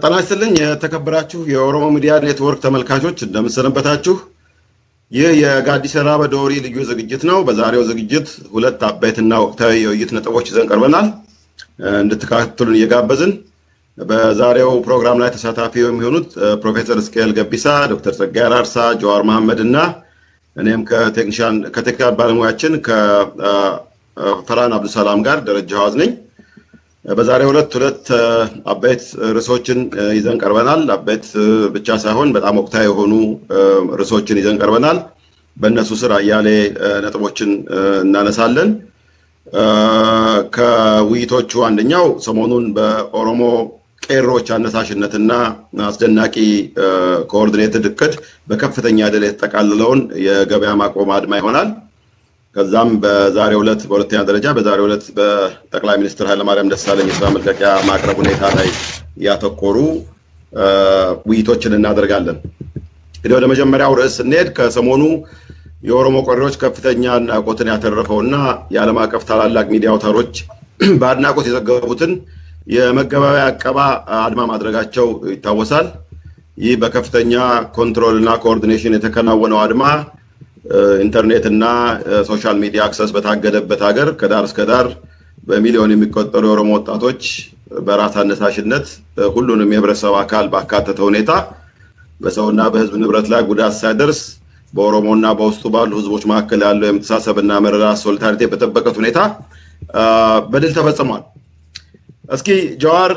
ጤና ይስጥልኝ የተከበራችሁ የኦሮሞ ሚዲያ ኔትወርክ ተመልካቾች እንደምን ሰነበታችሁ። ይህ የጋዲሰራ በዶሪ ልዩ ዝግጅት ነው። በዛሬው ዝግጅት ሁለት አበይትና ወቅታዊ የውይይት ነጥቦች ይዘን ቀርበናል። እንድትከታተሉን እየጋበዝን በዛሬው ፕሮግራም ላይ ተሳታፊ የሚሆኑት ፕሮፌሰር እስኬል ገቢሳ፣ ዶክተር ጸጋይ አራርሳ፣ ጀዋር መሐመድ እና እኔም ከቴክኒካል ባለሙያችን ከፈራን አብዱሰላም ጋር ደረጃ ሐዋዝ ነኝ። በዛሬው ሁለት አበይት ርዕሶችን ይዘን ቀርበናል። አበይት ብቻ ሳይሆን በጣም ወቅታዊ የሆኑ ርዕሶችን ይዘን ቀርበናል። በእነሱ ስር አያሌ ነጥቦችን እናነሳለን። ከውይይቶቹ አንደኛው ሰሞኑን በኦሮሞ ቄሮች አነሳሽነትና አስደናቂ ኮኦርዲኔትድ እቅድ በከፍተኛ ድል የተጠቃለለውን የገበያ ማቆም አድማ ይሆናል። ከዛም በዛሬው ዕለት በሁለተኛ ደረጃ በዛሬው ዕለት በጠቅላይ ሚኒስትር ኃይለማርያም ደሳለኝ የሥራ መልቀቂያ ማቅረብ ሁኔታ ላይ ያተኮሩ ውይይቶችን እናደርጋለን። እንግዲህ ወደ መጀመሪያው ርዕስ ስንሄድ ከሰሞኑ የኦሮሞ ቄሮች ከፍተኛ አድናቆትን ያተረፈውና የዓለም አቀፍ ታላላቅ ሚዲያ አውታሮች በአድናቆት የዘገቡትን የመገበያያ አቀባ አድማ ማድረጋቸው ይታወሳል። ይህ በከፍተኛ ኮንትሮልና ኮኦርዲኔሽን የተከናወነው አድማ ኢንተርኔት እና ሶሻል ሚዲያ አክሰስ በታገደበት ሀገር ከዳር እስከ ዳር በሚሊዮን የሚቆጠሩ የኦሮሞ ወጣቶች በራስ አነሳሽነት ሁሉንም የህብረተሰብ አካል ባካተተ ሁኔታ በሰውና በህዝብ ንብረት ላይ ጉዳት ሳይደርስ በኦሮሞና በውስጡ ባሉ ህዝቦች መካከል ያለው የመተሳሰብና መረዳት ሶሊዳሪቲ በተጠበቀ ሁኔታ በድል ተፈጽሟል። እስኪ ጀዋር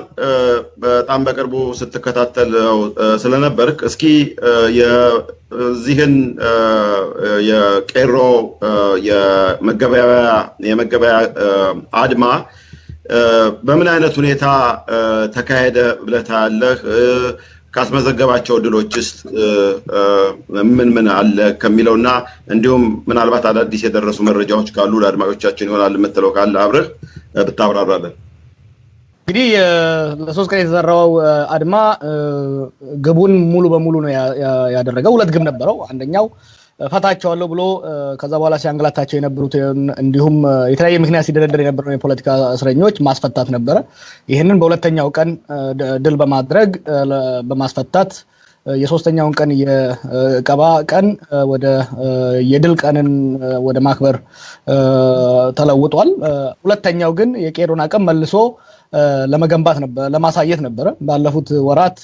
በጣም በቅርቡ ስትከታተል ስለነበርክ እስኪ የዚህን የቄሮ የመገበያ አድማ በምን አይነት ሁኔታ ተካሄደ ብለህ ታያለህ? ካስመዘገባቸው ድሎችስ ምን አለ ከሚለውና እንዲሁም ምናልባት አዳዲስ የደረሱ መረጃዎች ካሉ ለአድማጮቻችን ይሆናል የምትለው ካለ አብረህ ብታብራራለን። እንግዲህ ለሶስት ቀን የተዘራው አድማ ግቡን ሙሉ በሙሉ ነው ያደረገው። ሁለት ግብ ነበረው። አንደኛው ፈታቸዋለሁ ብሎ ከዛ በኋላ ሲያንገላታቸው የነበሩት እንዲሁም የተለያየ ምክንያት ሲደረደር የነበረው የፖለቲካ እስረኞች ማስፈታት ነበረ። ይህንን በሁለተኛው ቀን ድል በማድረግ በማስፈታት የሶስተኛውን ቀን የቀባ ቀን ወደ የድል ቀንን ወደ ማክበር ተለውጧል። ሁለተኛው ግን የቄሮን አቅም መልሶ ለመገንባት ነበር ለማሳየት ነበር። ባለፉት ወራት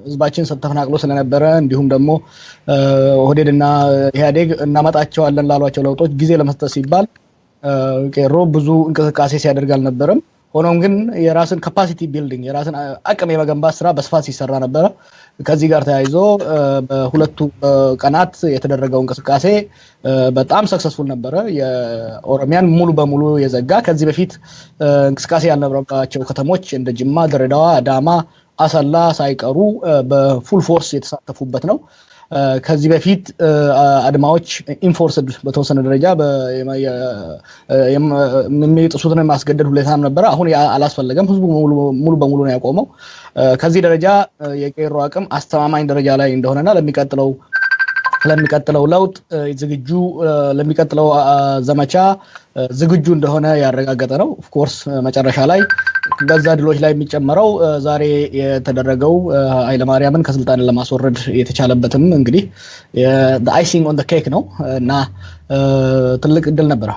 ህዝባችን ተፈናቅሎ ስለነበረ እንዲሁም ደግሞ ኦህዴድና ኢህአዴግ እናመጣቸዋለን ላሏቸው ለውጦች ጊዜ ለመስጠት ሲባል ቄሮ ብዙ እንቅስቃሴ ሲያደርግ አልነበረም። ሆኖም ግን የራስን ካፓሲቲ ቢልዲንግ የራስን አቅም የመገንባት ስራ በስፋት ሲሰራ ነበር። ከዚህ ጋር ተያይዞ በሁለቱ ቀናት የተደረገው እንቅስቃሴ በጣም ሰክሰስፉል ነበር። የኦሮሚያን ሙሉ በሙሉ የዘጋ ከዚህ በፊት እንቅስቃሴ ያልነበረባቸው ከተሞች እንደ ጅማ፣ ድሬዳዋ፣ አዳማ፣ አሰላ ሳይቀሩ በፉል ፎርስ የተሳተፉበት ነው። ከዚህ በፊት አድማዎች ኢንፎርስድ በተወሰነ ደረጃ የሚጥሱትን ማስገደድ ሁኔታም ነበር። አሁን አላስፈለገም። ህዝቡ ሙሉ በሙሉ ነው ያቆመው። ከዚህ ደረጃ የቄሮ አቅም አስተማማኝ ደረጃ ላይ እንደሆነና ለሚቀጥለው ለውጥ ዝግጁ ለሚቀጥለው ዘመቻ ዝግጁ እንደሆነ ያረጋገጠ ነው። ኦፍ ኮርስ መጨረሻ ላይ በዛ ድሎች ላይ የሚጨመረው ዛሬ የተደረገው ኃይለማርያምን ከስልጣን ለማስወረድ የተቻለበትም እንግዲህ the icing on the cake ነው እና ትልቅ ድል ነበር።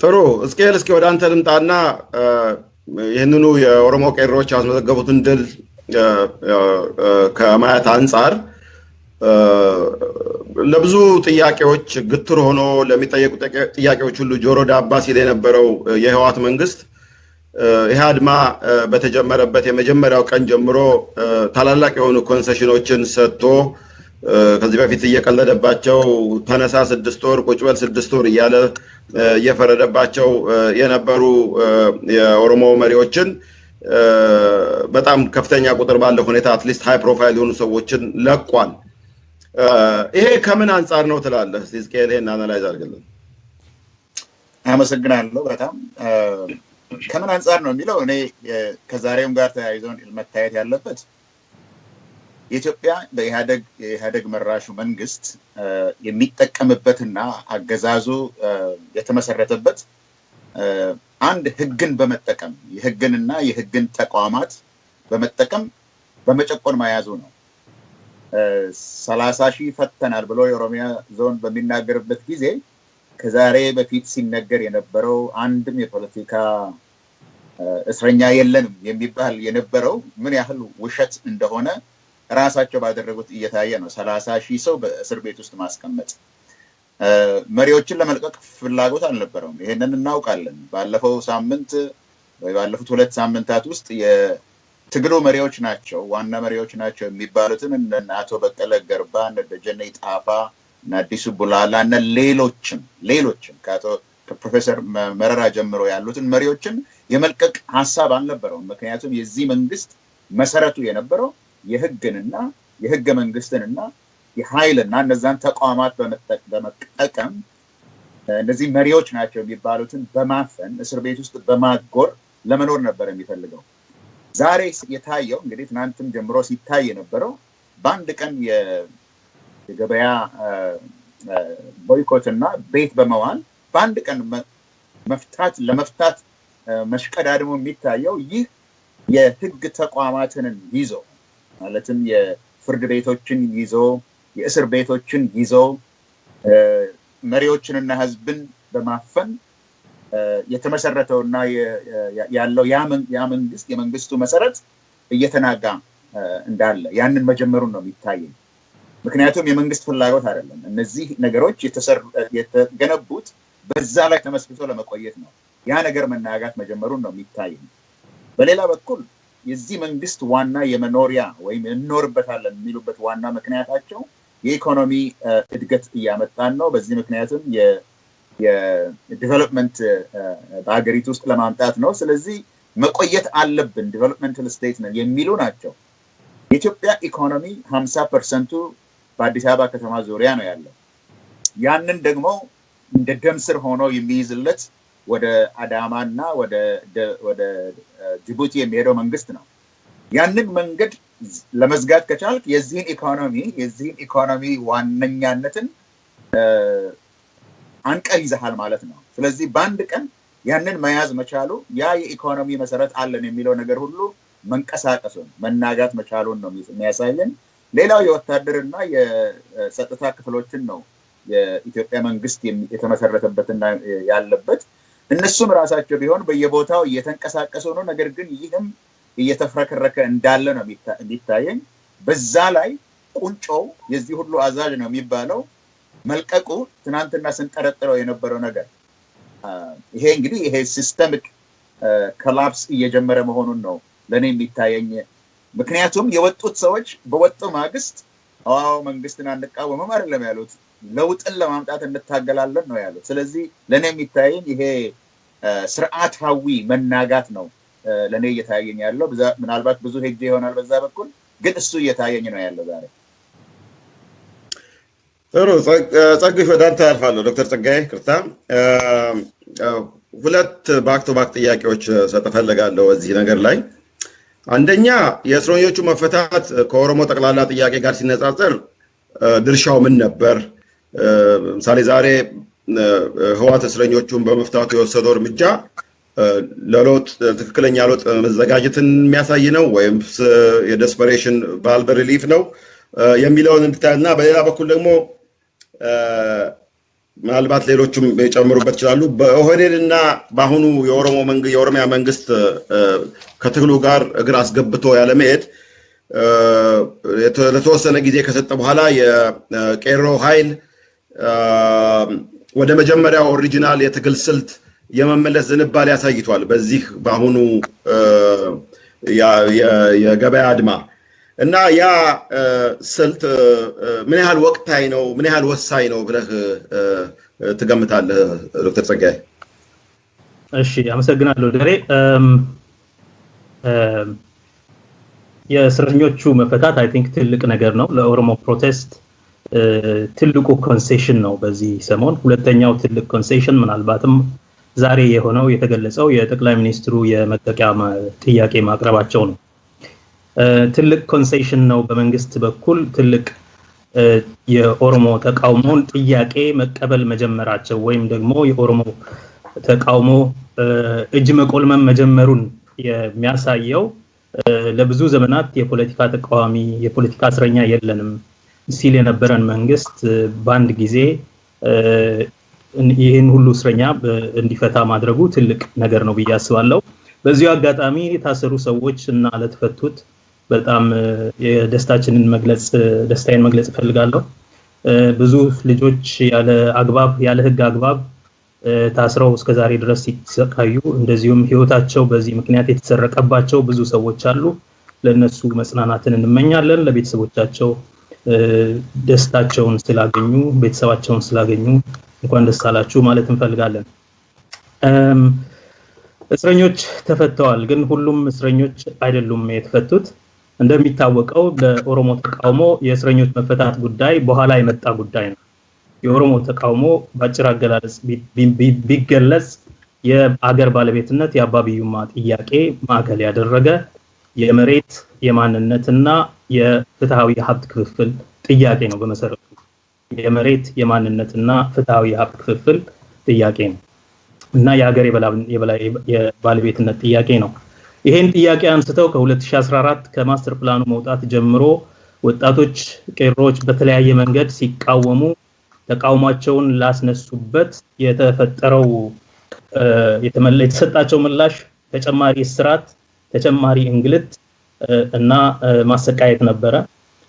ጥሩ እስኪ ወደ አንተ ልምጣና ይህንኑ የኦሮሞ ቄሮች ያስመዘገቡትን ድል ከማየት አንፃር ለብዙ ጥያቄዎች ግትር ሆኖ ለሚጠየቁ ጥያቄዎች ሁሉ ጆሮ ዳባ ሲል የነበረው የህወሓት መንግስት ይህ አድማ በተጀመረበት የመጀመሪያው ቀን ጀምሮ ታላላቅ የሆኑ ኮንሴሽኖችን ሰጥቶ ከዚህ በፊት እየቀለደባቸው ተነሳ 6 ወር ቁጭ በል 6 ወር እያለ እየፈረደባቸው የነበሩ የኦሮሞ መሪዎችን በጣም ከፍተኛ ቁጥር ባለው ሁኔታ አትሊስት ሃይ ፕሮፋይል የሆኑ ሰዎችን ለቋል። ይሄ ከምን አንፃር ነው ትላለህ? እስኪ ይሄን አናላይዝ አድርግልን። አመሰግናለሁ። በጣም ከምን አንፃር ነው የሚለው እኔ ከዛሬም ጋር ተያይዞ መታየት ያለበት የኢትዮጵያ በኢህአደግ መራሹ መንግስት የሚጠቀምበትና አገዛዙ የተመሰረተበት አንድ ህግን በመጠቀም የህግንና የህግን ተቋማት በመጠቀም በመጨቆን መያዙ ነው 30,000 ፈተናል ብሎ የኦሮሚያ ዞን በሚናገርበት ጊዜ ከዛሬ በፊት ሲነገር የነበረው አንድም የፖለቲካ እስረኛ የለንም የሚባል የነበረው ምን ያህል ውሸት እንደሆነ ራሳቸው ባደረጉት እየታየ ነው 30,000 ሰው በእስር ቤት ውስጥ ማስቀመጥ መሪዎችን ለመልቀቅ ፍላጎት አልነበረውም ይሄንን እናውቃለን ባለፈው ሳምንት ወይ ባለፉት 2 ሳምንታት ውስጥ የትግሉ መሪዎች ናቸው ዋና መሪዎች ናቸው የሚባሉትን እነ አቶ በቀለ ገርባ እነ ደጀኔ ጣፋ እና አዲሱ ቡላላ እና ሌሎችም ከፕሮፌሰር መረራ ጀምሮ ያሉትን መሪዎችን የመልቀቅ ሐሳብ አልነበረውም ምክንያቱም የዚህ መንግስት መሰረቱ የነበረው የህግንና የህገ መንግስትንና የኃይልና እነዛን ተቋማት በመጠቀም እነዚህ መሪዎች ናቸው የሚባሉትን በማፈን እስር ቤት ውስጥ በማጎር ለመኖር ነበር የሚፈልገው ዛሬ የታየው እንግዲህ ትናንትም ጀምሮ ሲታይ የነበረው በአንድ ቀን የገበያ ቦይኮትና ቤት በመዋል በአንድ ቀን ለመፍታት መሽቀዳድሞ የሚታየው ይህ የህግ ተቋማትን ይዞ ማለትም የፍርድ ቤቶችን ይዞ የእስር ቤቶችን ይዞ መሪዎችንና ህዝብን በማፈን የተመሰረተውና ያለው ያ መንግስት የመንግስቱ መሰረት እየተናጋ እንዳለ ያንን መጀመሩን ነው የሚታየው ምክንያቱም የመንግስት ፍላጎት አይደለም እነዚህ ነገሮች የተገነቡት በዛ ላይ ተመስርቶ ለመቆየት ነው ያ ነገር መናጋት መጀመሩን ነው የሚታየው በሌላ በኩል የዚህ መንግስት ዋና የመኖሪያ ወይም እንኖርበታለን የሚሉበት ዋና ምክንያታቸው የኢኮኖሚ እድገት እያመጣን ነው በዚህ ምክንያቱም የዲቨሎፕመንት በአገሪቱ ውስጥ ለማምጣት ነው ስለዚህ መቆየት አለብን ዲቨሎፕመንታል ስቴት ነው የሚሉ ናቸው የኢትዮጵያ ኢኮኖሚ 50% በአዲስ አበባ ከተማ ዙሪያ ነው ያለው ያንን ደግሞ እንደ ደምስር ሆኖ የሚይዝለት ወደ አዳማና ወደ ጅቡቲ የሚሄደው መንግስት ነው ያንን መንገድ ለመዝጋት ከቻልክ የዚህን ኢኮኖሚ ዋነኛነትን አንቀር ይዘሃል ማለት ነው ስለዚህ በአንድ ቀን ያንን መያዝ መቻሉ ያ የኢኮኖሚ መሰረት አለን የሚለው ነገር ሁሉ መንቀሳቀሱን መናጋት መቻሉን ነው የሚያሳየን ሌላው የወታደርና የጸጥታ ክፍሎችን ነው የኢትዮጵያ መንግስት የተመሰረተበትና ያለበት እነሱም ራሳቸው ቢሆን በየቦታው እየተንቀሳቀሱ ነው ነገር ግን ይህም እየተፈረከረከ እንዳለ ነው የሚታየኝ በዛ ላይ ቁንጮው የዚህ ሁሉ አዛዥ ነው የሚባለው መልቀቁ ትናንትና ስንጠረጥረው የነበረው ነገር ይሄ እንግዲህ ይሄ ሲስተሚክ ኮላፕስ እየጀመረ መሆኑን ነው ለኔ የሚታየኝ ምክንያቱም የወጡት ሰዎች በወጡ ማግስት መንግስትን አንቃወምም አይደለም ያሉት ለውጥን ለማምጣት እንታገላለን ነው ያሉት ስለዚህ ለኔ የሚታየኝ ይሄ ስርዓታዊ መናጋት ነው ለኔ እየታየኝ ያለው ምናልባት ብዙ ሄጄ ይሆናል በዛ በኩል ግን እሱ እየታየኝ ነው ያለው ዛሬ ጥሩ ጸጋይ ወዳንተ ያልፋለሁ ዶክተር ጸጋይ ክርታ ሁለት ባክ ቱ ባክ ጥያቄዎች ሰጥፈልጋለሁ እዚህ ነገር ላይ አንደኛ የእስረኞቹ መፈታት ከኦሮሞ ጠቅላላ ጥያቄ ጋር ሲነጻጸር ድርሻው ምን ነበር ምሳሌ ዛሬ ህዋት እስረኞቹን በመፍታቱ የወሰደው እርምጃ ለሎት ትክክለኛ ሎት መዘጋጀትን የሚያሳይ ነው ወይም የዴስፐሬሽን ቫልቭ ሪሊፍ ነው የሚለውን እንድታና በሌላ በኩል ደግሞ ምናልባት ሌሎችም የጨምሩበት ይችላሉ በኦህዴድና በአሁኑ የኦሮሚያ መንግስት ከትግሉ ጋር እግር አስገብቶ ያለመሄድ ለተወሰነ ጊዜ ከሰጠ በኋላ የቄሮ ኃይል ወደ መጀመሪያው ኦሪጂናል የትግል ስልት የመመለስ ዝንባሌ ያሳይቷል በዚህ በአሁኑ የገበያ አድማ እና ያ ስልት ምን ያህል ወቅታዊ ነው ምን ያህል ወሳኝ ነው ብለህ ትገምታለህ ዶክተር ጸጋይ እሺ አመሰግናለሁ ደሬ የእስረኞቹ መፈታት አይ ቲንክ ትልቅ ነገር ነው ለኦሮሞ ፕሮቴስት ትልቁ ኮንሴሽን ነው በዚህ ሰሞን ሁለተኛው ትልቅ ኮንሴሽን ምናልባትም ዛሬ የሆነው የተገለጸው የጠቅላይ ሚኒስትሩ የመጠቂያ ጥያቄ ማቅረባቸው ነው ትልቅ ኮንሴሽን ነው በመንግስት በኩል ትልቅ የኦሮሞ ተቃውሞን ጥያቄ መቀበል መጀመራቸው ወይም ደግሞ የኦሮሞ ተቃውሞ እጅ መቆልመም መጀመሩን የሚያሳየው ለብዙ ዘመናት የፖለቲካ ተቃዋሚ የፖለቲካ እስረኛ የለንም ሲል የነበረን መንግስት በአንድ ጊዜ ይህን ሁሉ እስረኛ እንዲፈታ ማድረጉ ትልቅ ነገር ነው ብዬ አስባለሁ። በዚሁ አጋጣሚ የታሰሩ ሰዎች እና ለተፈቱት በጣም የደስታችንን ደስታዬን መግለጽ እፈልጋለሁ። ብዙ ልጆች ያለ ህግ አግባብ ታስረው እስከዛሬ ድረስ ሲሰቃዩ እንደዚሁም ህይወታቸው በዚህ ምክንያት የተሰረቀባቸው ብዙ ሰዎች አሉ። ለነሱ መጽናናትን እንመኛለን። ለቤተሰቦቻቸው ደስታቸውን ስላገኙ ቤተሰባቸውን ስላገኙ እንኳን ደስ አላችሁ ማለት እንፈልጋለን። እስረኞች ተፈተዋል፣ ግን ሁሉም እስረኞች አይደሉም የተፈቱት። እንደሚታወቀው ለኦሮሞ ተቃውሞ የእስረኞች መፈታት ጉዳይ በኋላ የመጣ ጉዳይ ነው። የኦሮሞ ተቃውሞ በአጭር አገላለጽ ቢገለጽ የአገር ባለቤትነት የአባቢዩማ ጥያቄ ማዕከል ያደረገ የመሬት የማንነትና የፍትሃዊ ሀብት ክፍፍል ጥያቄ ነው። በመሰረቱ የመሬት የማንነትና ፍትሃዊ ሀብት ክፍፍል ጥያቄ ነው እና የሀገር የባለቤትነት ጥያቄ ነው። ይሄን ጥያቄ አንስተው ከ2014 ከማስተር ፕላኑ መውጣት ጀምሮ ወጣቶች ቄሮች በተለያየ መንገድ ሲቃወሙ ተቃውሟቸውን ላስነሱበት የተፈጠረው የተሰጣቸው ምላሽ ተጨማሪ እስራት፣ ተጨማሪ እንግልት እና ማሰቃየት ነበረ።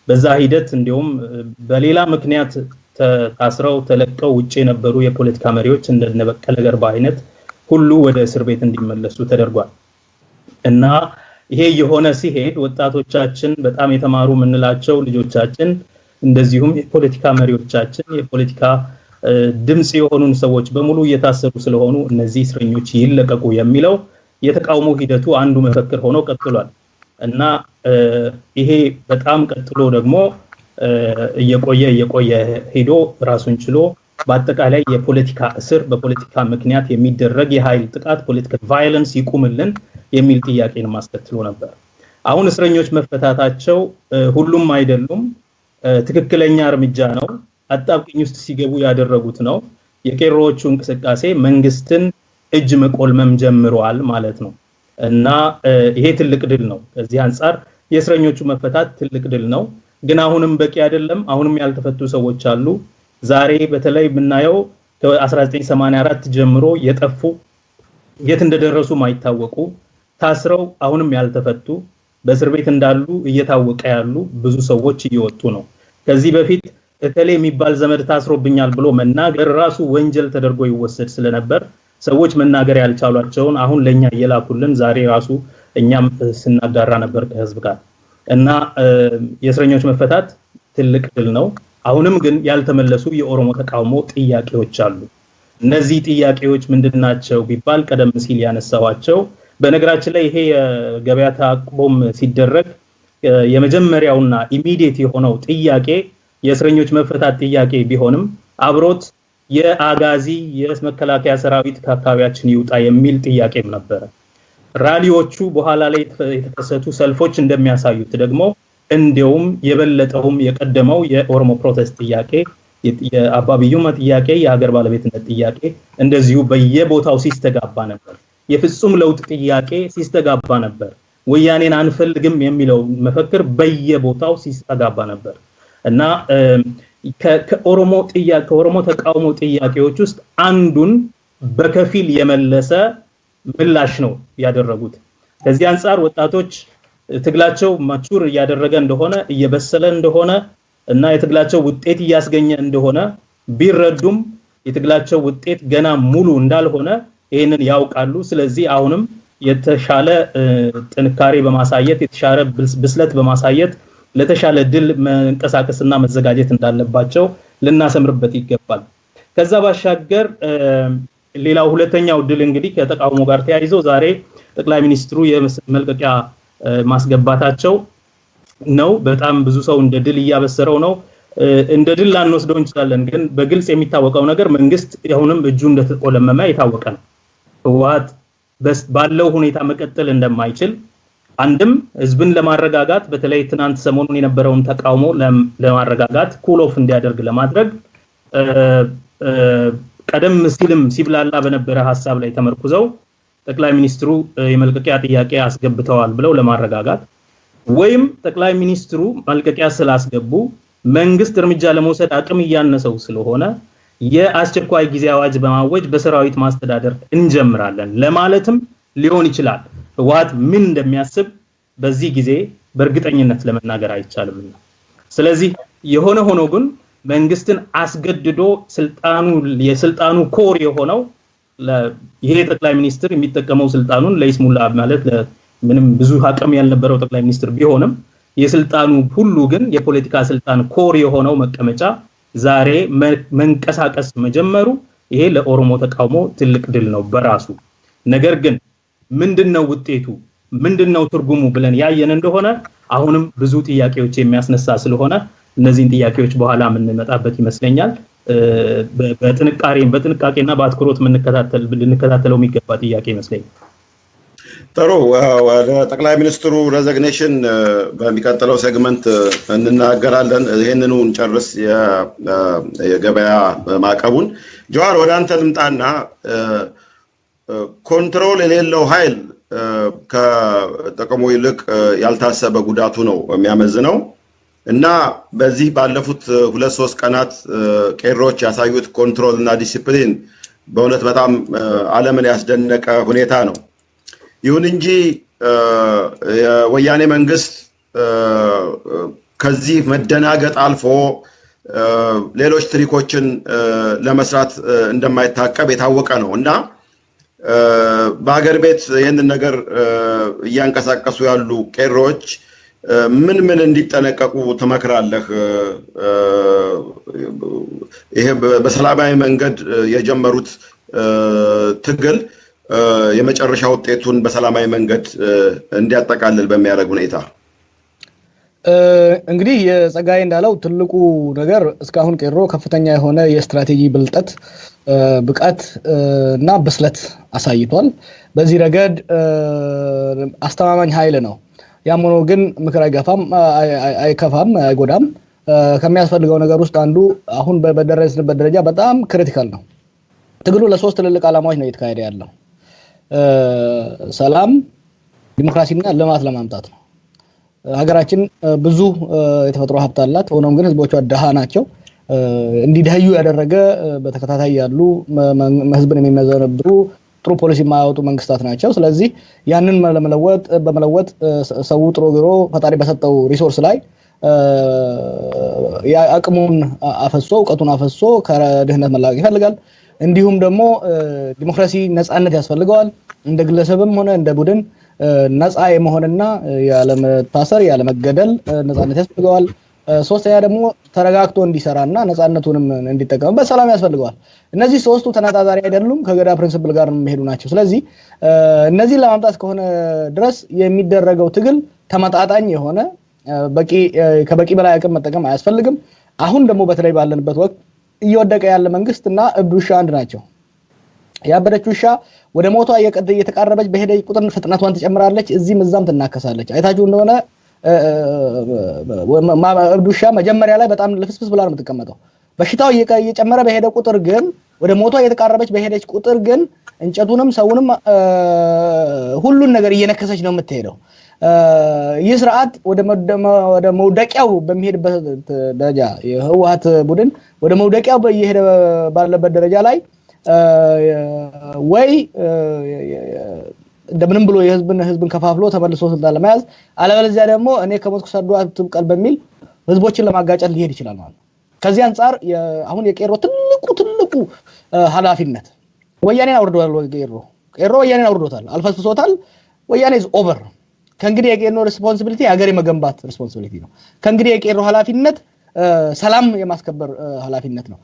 በዛ ሂደት እንዲሁም በሌላ ምክንያት ታስረው ተለቀው ውጪ የነበሩ የፖለቲካ መሪዎች እንደነ በቀለ ገርባ አይነት ሁሉ ወደ እስር ቤት እንዲመለሱ ተደርጓል። እና ይሄ የሆነ ሲሄድ ወጣቶቻችን በጣም የተማሩ ምንላቸው ልጆቻችን እንደዚሁም የፖለቲካ መሪዎቻችን የፖለቲካ ድምጽ የሆኑን ሰዎች በሙሉ እየታሰሩ ስለሆኑ እነዚህ እስረኞች ይለቀቁ የሚለው የተቃውሞ ሂደቱ አንዱ መፈክር ሆኖ ቀጥሏል። እና ይሄ በጣም ቀጥሎ ደግሞ እየቆየ ሄዶ ራሱን ችሎ በአጠቃላይ የፖለቲካ እስር በፖለቲካ ምክንያት የሚደረግ የኃይል ጥቃት ፖለቲካል ቫዮለንስ ይቁምልን የሚል ጥያቄን ማስከትሎ ነበር። አሁን እስረኞች መፈታታቸው ሁሉም አይደሉም ትክክለኛ እርምጃ ነው። አጣብቂኝ ውስጥ ሲገቡ ያደረጉት ነው። የቄሮዎቹ እንቅስቃሴ መንግስትን እጅ መቆልመም ጀምሯል ማለት ነው እና ይሄ ትልቅ ድል ነው። ከዚህ አንፃር የእስረኞቹ መፈታት ትልቅ ድል ነው። ግን አሁንም በቂ አይደለም። አሁንም ያልተፈቱ ሰዎች አሉ። ዛሬ በተለይ የምናየው ከ1984 ጀምሮ የጠፉ የት እንደደረሱ ማይታወቁ ታስረው አሁንም ያልተፈቱ በእስር ቤት እንዳሉ እየታወቀ ያሉ ብዙ ሰዎች እየወጡ ነው። ከዚህ በፊት እከሌ የሚባል ዘመድ ታስሮብኛል ብሎ መናገር ራሱ ወንጀል ተደርጎ ይወሰድ ስለነበር ሰዎች መናገር ያልቻሏቸውን አሁን ለኛ እየላኩልን ዛሬ ራሱ እኛም ስናጋራ ነበር ከህዝብ ጋር እና የእስረኞች መፈታት ትልቅ ድል ነው። አሁንም ግን ያልተመለሱ የኦሮሞ ተቃውሞ ጥያቄዎች አሉ። እነዚህ ጥያቄዎች ምንድናቸው ቢባል ቀደም ሲል ያነሳዋቸው በነገራችን ላይ ይሄ የገበያ ተአቅቦም ሲደረግ የመጀመሪያውና ኢሚዲየት የሆነው ጥያቄ የእስረኞች መፈታት ጥያቄ ቢሆንም አብሮት የአጋዚ የመከላከያ ሰራዊት ከአካባቢያችን ይውጣ የሚል ጥያቄም ነበረ። ራሊዎቹ በኋላ ላይ የተከሰቱ ሰልፎች እንደሚያሳዩት ደግሞ እንዲያውም የበለጠውም የቀደመው የኦሮሞ ፕሮቴስት ጥያቄ የአባቢዩማ ጥያቄ የሀገር ባለቤትነት ጥያቄ እንደዚሁ በየቦታው ሲስተጋባ ነበር። የፍጹም ለውጥ ጥያቄ ሲስተጋባ ነበር። ወያኔን አንፈልግም የሚለው መፈክር በየቦታው ሲስተጋባ ነበር እና ከኦሮሞ ተቃውሞ ጥያቄዎች ውስጥ አንዱን በከፊል የመለሰ ምላሽ ነው ያደረጉት። ከዚህ አንፃር ወጣቶች ትግላቸው ማቹር እያደረገ እንደሆነ እየበሰለ እንደሆነ እና የትግላቸው ውጤት እያስገኘ እንደሆነ ቢረዱም የትግላቸው ውጤት ገና ሙሉ እንዳልሆነ ይሄንን ያውቃሉ። ስለዚህ አሁንም የተሻለ ጥንካሬ በማሳየት የተሻለ ብስለት በማሳየት ለተሻለ ድል መንቀሳቀስና መዘጋጀት እንዳለባቸው ልናሰምርበት ይገባል። ከዛ ባሻገር ሌላው ሁለተኛው ድል እንግዲህ ከተቃውሞ ጋር ተያይዞ ዛሬ ጠቅላይ ሚኒስትሩ የመልቀቂያ ማስገባታቸው ነው። በጣም ብዙ ሰው እንደ ድል እያበሰረው ነው። እንደ ድል ላንወስደው እንችላለን፣ ግን በግልጽ የሚታወቀው ነገር መንግስት አሁንም እጁ እንደተቆለመመ የታወቀ ነው። ህወሓት ባለው ሁኔታ መቀጠል እንደማይችል አንድም ህዝብን ለማረጋጋት በተለይ ትናንት ሰሞኑን የነበረውን ተቃውሞ ለማረጋጋት ኩል ኦፍ እንዲያደርግ ለማድረግ ቀደም ሲልም ሲብላላ በነበረ ሐሳብ ላይ ተመርኩዘው ጠቅላይ ሚኒስትሩ የመልቀቂያ ጥያቄ አስገብተዋል ብለው ለማረጋጋት ወይም ጠቅላይ ሚኒስትሩ መልቀቂያ ስላስገቡ መንግስት እርምጃ ለመውሰድ አቅም ያነሰው ስለሆነ የአስቸኳይ ጊዜ አዋጅ በማወጅ በሰራዊት ማስተዳደር እንጀምራለን ለማለትም ሊሆን ይችላል። ህወሓት ምን እንደሚያስብ በዚህ ጊዜ በእርግጠኝነት ለመናገር አይቻልምና ስለዚህ የሆነ ሆኖ ግን መንግስትን አስገድዶ የስልጣኑ ኮር የሆነው ይሄ ጠቅላይ ሚኒስትር የሚጠቀመው ስልጣኑን ለይስሙላ ማለት ምንም ብዙ አቅም ያልነበረው ጠቅላይ ሚኒስትር ቢሆንም የስልጣኑ ሁሉ ግን የፖለቲካ ስልጣን ኮር የሆነው መቀመጫ ዛሬ መንቀሳቀስ መጀመሩ ይሄ ለኦሮሞ ተቃውሞ ትልቅ ድል ነው በራሱ። ነገር ግን ምንድነው ውጤቱ ምንድነው ትርጉሙ ብለን ያየን እንደሆነ አሁንም ብዙ ጥያቄዎች የሚያስነሳ ስለሆነ እነዚህን ጥያቄዎች በኋላ የምንመጣበት ይመስለኛል። በጥንቃቄና በአትኩሮት ልንከታተለው የሚገባ ጥያቄ ይመስለኛል። ጥሩ ወደ ጠቅላይ ሚኒስትሩ ሬዚግኔሽን በሚቀጥለው ሴግመንት እንናገራለን። ይሄንኑ እንጨርስ የገበያ ማዕቀቡን። ጀዋር ወደ አንተ ልምጣና ኮንትሮል የሌለው ኃይል ከጥቅሙ ይልቅ ያልታሰበ ጉዳቱ ነው የሚያመዝነው እና በዚህ ባለፉት 2-3 ቀናት ቄሮች ያሳዩት ኮንትሮል እና ዲሲፕሊን በእውነት በጣም ዓለምን ያስደነቀ ሁኔታ ነው። ይሁን እንጂ የወያኔ መንግስት ከዚህ መደናገጥ አልፎ ሌሎች ትሪኮችን ለመስራት እንደማይታቀብ የታወቀ ነው እና በአገር ቤት ይህንን ነገር እያንቀሳቀሱ ያሉ ቄሮች ምን እንዲጠነቀቁ ትመክራለህ? ይሄ በሰላማዊ መንገድ የጀመሩት ትግል የመጨረሻ ውጤቱን በሰላማዊ መንገድ እንዲያጠቃልል በሚያደርግ ሁኔታ እንግዲህ የጸጋዬ እንዳለው ትልቁ ነገር እስካሁን ቄሮ ከፍተኛ የሆነ የስትራቴጂ ብልጠት ብቃት እና ብስለት አሳይቷል። በዚህ ረገድ አስተማማኝ ኃይል ነው። ያም ሆኖ ግን ምክር አይከፋም አይጎዳም። ከሚያስፈልገው ነገር ውስጥ አንዱ አሁን በደረስንበት ደረጃ በጣም ክሪቲካል ነው። ትግሉ ለሶስት ትልልቅ ዓላማዎች ነው እየተካሄደ ያለው። ሰላም፣ ዲሞክራሲና ልማት ለማምጣት ነው። ሀገራችን ብዙ የተፈጥሮ ሀብት አላት። ሆኖም ግን ህዝቦቿ ደሃ ናቸው። እንዲደህዩ ያደረገ በተከታታይ ያሉ ህዝብን የሚመዘነብሩ ጥሩ ፖሊሲ የማያወጡ መንግስታት ናቸው። ስለዚህ ያንን በመለወጥ ሰው ጥሮ ግሮ ፈጣሪ በሰጠው ሪሶርስ ላይ አቅሙን አፈሶ እውቀቱን አፈሶ ከድህነት መላቀቅ ይፈልጋል። እንዲሁም ደግሞ ዲሞክራሲ ነፃነት ያስፈልገዋል። እንደ ግለሰብም ሆነ እንደ ቡድን ነፃ የመሆንና ያለመታሰር ያለመገደል ነፃነት ያስፈልገዋል። ሶስተኛ ደግሞ ተረጋግቶ እንዲሰራና ነፃነቱንም እንዲጠቀምበት ሰላም ያስፈልገዋል። እነዚህ ሶስቱ ተነጣጣሪ አይደሉም፣ ከገዳ ፕሪንሲፕል ጋር የሚሄዱ ናቸው። ስለዚህ እነዚህን ለማምጣት ከሆነ ድረስ የሚደረገው ትግል ተመጣጣኝ የሆነ ከበቂ በላይ አቅም መጠቀም አያስፈልግም። አሁን ደግሞ በተለይ ባለንበት ወቅት እየወደቀ ያለ መንግስትና እብድ ውሻ አንድ ናቸው። ያበደች ውሻ ወደ ሞቷ እየተቃረበች በሄደች ቁጥር ፍጥነቷን ትጨምራለች፣ እዚህም እዛም ትናከሳለች። አይታችሁ እንደሆነ እብድ ውሻ መጀመሪያ ላይ በጣም ልፍስፍስ ብላ ነው የምትቀመጠው። በሽታው እየጨመረ በሄደ ቁጥር ግን ወደ ሞቷ እየተቃረበች በሄደች ቁጥር ግን እንጨቱንም ሰውንም ሁሉን ነገር እየነከሰች ነው የምትሄደው። ይህ ስርዓት ወደ መውደቂያው በሚሄድበት ደረጃ የህወሓት ቡድን ወደ መውደቂያው እየሄደ ባለበት ደረጃ ላይ ወይ እንደምንም ብሎ የህዝብን ከፋፍሎ ተመልሶ ስልጣን ለመያዝ አለበለዚያ ደግሞ እኔ ከሞትኩ ሰዶ አትብቀል በሚል ህዝቦችን ለማጋጨት ሊሄድ ይችላል ማለት ነው። ከዚህ አንፃር አሁን የቄሮ ትልቁ ኃላፊነት ወያኔን አውርዶታል። ቄሮ ወያኔን አውርዶታል፣ አልፈስፍሶታል። ወያኔ is over። ከእንግዲህ የቄሮ ሪስፖንሲቢሊቲ ሀገር የመገንባት ሪስፖንሲቢሊቲ ነው። ከእንግዲህ የቄሮ ኃላፊነት ሰላም የማስከበር ኃላፊነት ነው።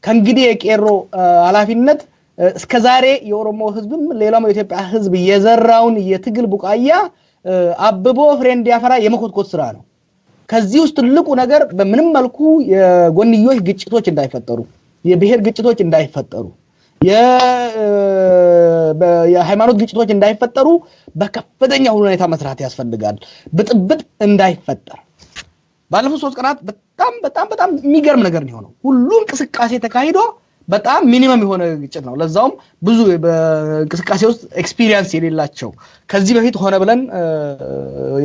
ከእንግዲህ የቄሮ ኃላፊነት እስከዛሬ የኦሮሞ ህዝብም ሌላው የኢትዮጵያ ህዝብ የዘራውን የትግል ቡቃያ አብቦ ፍሬ እንዲያፈራ የመኮትኮት ስራ ነው። ከዚህ ውስጥ ትልቁ ነገር በምንም መልኩ የጎንዮሽ ግጭቶች እንዳይፈጠሩ፣ የብሔር ግጭቶች እንዳይፈጠሩ፣ የሃይማኖት ግጭቶች እንዳይፈጠሩ በከፍተኛ ሁኔታ መስራት ያስፈልጋል። ብጥብጥ እንዳይፈጠር ባለፉት 3 ቀናት በጣም የሚገርም ነገር ነው። ሁሉ እንቅስቃሴ ተካሂዶ በጣም ሚኒመም የሆነ ግጭት ነው ለዛውም ብዙ በእንቅስቃሴ ውስጥ ኤክስፒሪየንስ የሌላቸው ከዚህ በፊት ሆነ ብለን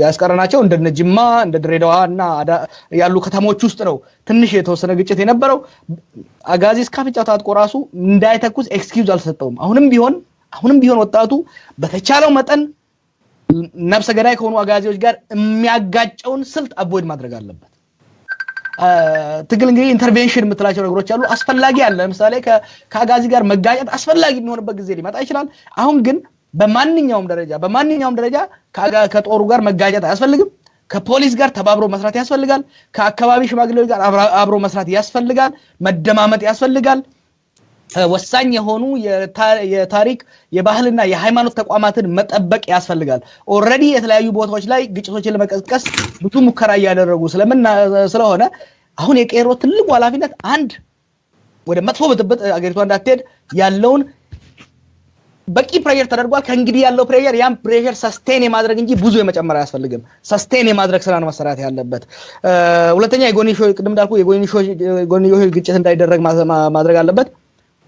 ያስቀረናቸው እንደ ጅማ እንደ ድሬዳዋና ያሉ ከተሞች ውስጥ ነው ትንሽ የተወሰነ ግጭት የነበረው አጋዚ እስካፍጫው ታጥቆ ራሱ እንዳይተኩስ ኤክስኪውዝ አልሰጠውም አሁንም ቢሆን ወጣቱ በተቻለው መጠን ነፍሰ ገዳይ ከሆኑ አጋዚዎች ጋር የሚያጋጨውን ስልት አቮይድ ማድረግ አለበት ትግል እንግዲህ ኢንተርቬንሽን የምትላቸው ነገሮች አሉ አስፈላጊ አለ ለምሳሌ ከአጋዚ ጋር መጋጨት አስፈላጊ የሚሆንበት ጊዜ ሊመጣ ይችላል አሁን ግን በማንኛውም ደረጃ ከጦሩ ጋር መጋጨት አያስፈልግም ከፖሊስ ጋር ተባብሮ መስራት ያስፈልጋል ከአካባቢ ሽማግሌዎች ጋር አብሮ መስራት ያስፈልጋል መደማመጥ ያስፈልጋል ወሳኝ የሆኑ የታሪክ የባህልና የሃይማኖት ተቋማትን መጠበቅ ያስፈልጋል ኦሬዲ የተለያዩ ቦታዎች ላይ ግጭቶችን ለመቀስቀስ ብዙ ሙከራ ያደረጉ ስለሆነ አሁን የቄሮ ትልቁ ኃላፊነት አንድ ወደ መጥፎ ብጥብጥ አገሪቷ እንዳትሄድ ያለውን በቂ ፕሬሸር ተደርጓል ከእንግዲህ ያለው ፕሬሸር ያን ፕሬሸር ሰስቴን የማድረግ እንጂ ብዙ የመጨመር አያስፈልግም ሰስቴን የማድረግ ስራ ነው መሰራት ያለበት ሁለተኛ የጎንዮሽ ቅድም እንዳልኩ የጎንዮሽ ግጭት እንዳይደረግ ማድረግ አለበት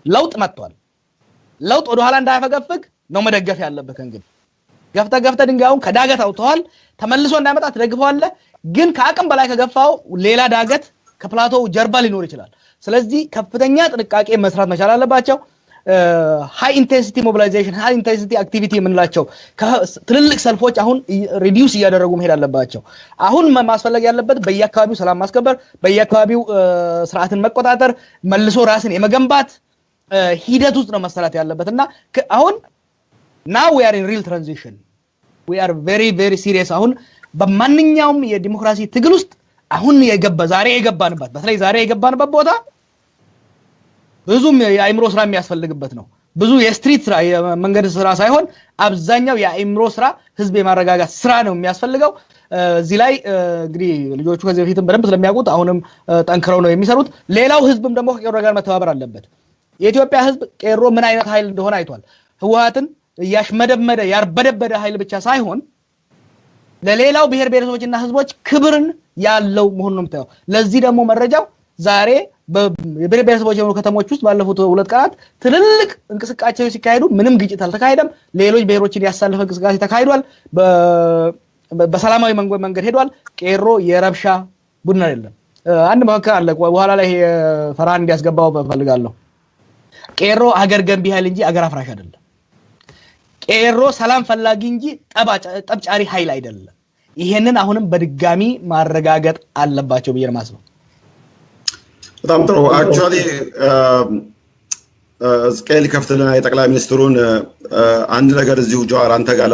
ለውጥ መጥቷል ለውጥ ወደ ኋላ እንዳይፈገፍግ ነው መደገፍ ያለበት እንግዲህ ገፍተ ድንጋዩን ከዳገት አውጥቷል ተመልሶ እንዳይመጣ ተደግፈዋል ግን ከአቅም በላይ ከገፋው ሌላ ዳገት ከፕላቶው ጀርባ ሊኖር ይችላል ስለዚህ ከፍተኛ ጥንቃቄ መስራት መቻል አለባቸው ሃይ ኢንቴንሲቲ ሞቢላይዜሽን ሃይ ኢንቴንሲቲ አክቲቪቲ የምንላቸው ትልልቅ ሰልፎች አሁን ሪዲዩስ እያደረጉ መሄድ አለባቸው አሁን ማስፈለግ ያለበት በየአካባቢው ሰላም ማስከበር በየአካባቢው ስርዓትን መቆጣጠር መልሶ ራስን የመገንባት ሂደት ውስጥ ነው መሰራት ያለበትና አሁን now we are in real transition we are very very serious አሁን በማንኛውም የዲሞክራሲ ትግል ውስጥ አሁን ዛሬ የገባንበት ቦታ ብዙም የአይምሮ ስራ የሚያስፈልግበት ነው ብዙ የስትሪት ስራ የመንገድ ስራ ሳይሆን አብዛኛው የአይምሮ ስራ ህዝብ የማረጋጋት ስራ ነው የሚያስፈልገው እዚህ ላይ እንግዲህ ልጆቹ ከዚህ በፊትም በደንብ ስለሚያውቁት አሁንም ጠንክረው ነው የሚሰሩት ሌላው ህዝብም ደግሞ ከቄሮ ጋር መተባበር አለበት የኢትዮጵያ ህዝብ ቄሮ ምን አይነት ኃይል እንደሆነ አይቷል ህወሓትን ያሽመደመደ ያርበደበደ ኃይል ብቻ ሳይሆን ለሌላው ብሔር ብሔረሰቦችና ህዝቦች ክብርን ያለው መሆኑን ነው የምታየው ለዚህ ደግሞ መረጃው ዛሬ በብሔር ብሔረሰቦች የሆኑ ከተሞች ውስጥ ባለፉት 2 ቀናት ትልልቅ እንቅስቃሴዎች ሲካሄዱ ምንም ግጭት አልተካሄደም ሌሎች ብሔሮችን ያሳለፈ እንቅስቃሴ ተካሂዷል በሰላማዊ መንገድ ሄዷል ቄሮ የረብሻ ቡድን አይደለም አንድ መከራ አለ በኋላ ላይ ፈራን እንዲያስገባው ፈልጋለሁ ቄሮ ሀገር ገንቢ ኃይል እንጂ አገር አፍራሽ አይደለም ቄሮ ሰላም ፈላጊ እንጂ ጠብጫሪ ኃይል አይደለም ይሄንን አሁንም በድጋሚ ማረጋገጥ አለባቸው ብዬ ማስበው በጣም ጥሩ አክቹአሊ ስኬል ከፍተልና የጠቅላይ ሚኒስትሩን አንድ ነገር እዚሁ ጀዋር አንተ ጋር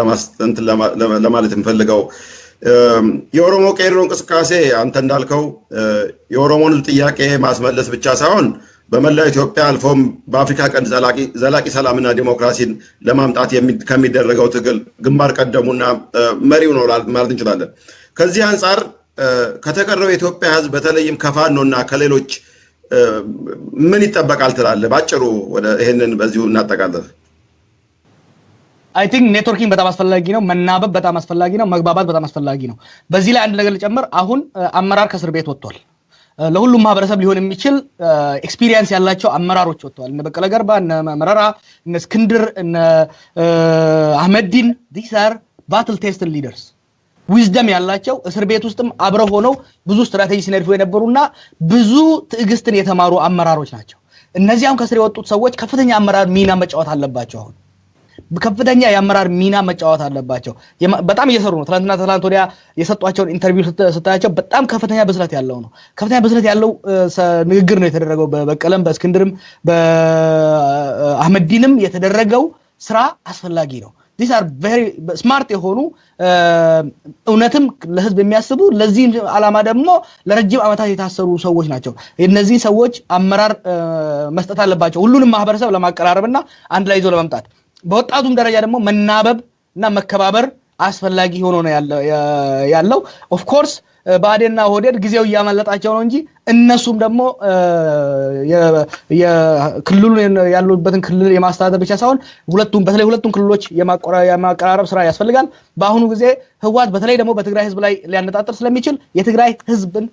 ለማለት እንፈልገው የኦሮሞ ቄሮ እንቅስቃሴ አንተ እንዳልከው የኦሮሞን ጥያቄ ማስመለስ ብቻ ሳይሆን በመላ ኢትዮጵያ አልፎም በአፍሪካ ቀንድ ዘላቂ ሰላምና ዲሞክራሲን ለማምጣት ከሚደረገው ትግል ግንባር ቀደሙና መሪው ነው ማለት እንችላለን ከዚህ አንፃር ከተቀረው የኢትዮጵያ ህዝብ በተለይም ከፋኖና ከሌሎች ምን ይጠበቃል ትላለህ ባጭሩ ወደ ይሄንን በዚሁ እናጠቃለን አይ ቲንክ ኔትወርኪንግ በጣም አስፈላጊ ነው መናበብ በጣም አስፈላጊ ነው መግባባት በጣም አስፈላጊ ነው በዚህ ላይ አንድ ነገር ልጨምር አሁን አመራር ከእስር ቤት ወጥቷል ለሁሉም ማህበረሰብ ሊሆን የሚችል ኤክስፒሪየንስ ያላቸው አመራሮች ወጥተዋል እነ በቀለ ገርባ እነ መረራ እነ እስክንድር እነ አህመድዲን these are battle tested leaders ዊዝደም ያላቸው እስር ቤት ውስጥም አብረው ሆነው ብዙ ስትራቴጂ ሲነድፉ የነበሩና ብዙ ትዕግስትን የተማሩ አመራሮች ናቸው እነዚያም ከስር የወጡት ሰዎች ከፍተኛ አመራር ሚና መጫወት አለባቸው አሁን በከፍተኛ የአመራር ሚና መጫወት አለባቸው በጣም እየሰሩ ነው ትላንት ወዲያ የሰጧቸውን ኢንተርቪው ስታያቸው በጣም ከፍተኛ ብስለት ያለው ነው ከፍተኛ ብስለት ያለው ንግግር ነው የተደረገው በበቀለም በእስክንድርም በአህመድዲንም የተደረገው ስራ አስፈላጊ ነው these are very smart የሆኑ እውነትም ለህዝብ የሚያስቡ ለዚህ ዓላማ ደግሞ ለረጅም ዓመታት የታሰሩ ሰዎች ናቸው እነዚህ ሰዎች አመራር መስጠት አለባቸው ሁሉንም ማህበረሰብ ለማቀራረብና አንድ ላይ ይዞ ለማምጣት በወጣቱም ደረጃ ደግሞ መናበብና መከባበር አስፈላጊ ሆኖ ነው ያለው ኦፍ ኮርስ ባዴና ሆዴድ ጊዜው ያመለጣቸው ነው እንጂ እነሱም ደግሞ የክልሉን ያሉበትን ክልል የማስተዳደር ብቻ ሳይሆን በተለይ ሁለቱም ክልሎች የማቀራረብ ስራ ያስፈልጋል በአሁኑ ጊዜ ህወሓት በተለይ ደግሞ በትግራይ ህዝብ ላይ ሊያነጣጥር ስለሚችል የትግራይ ህዝብን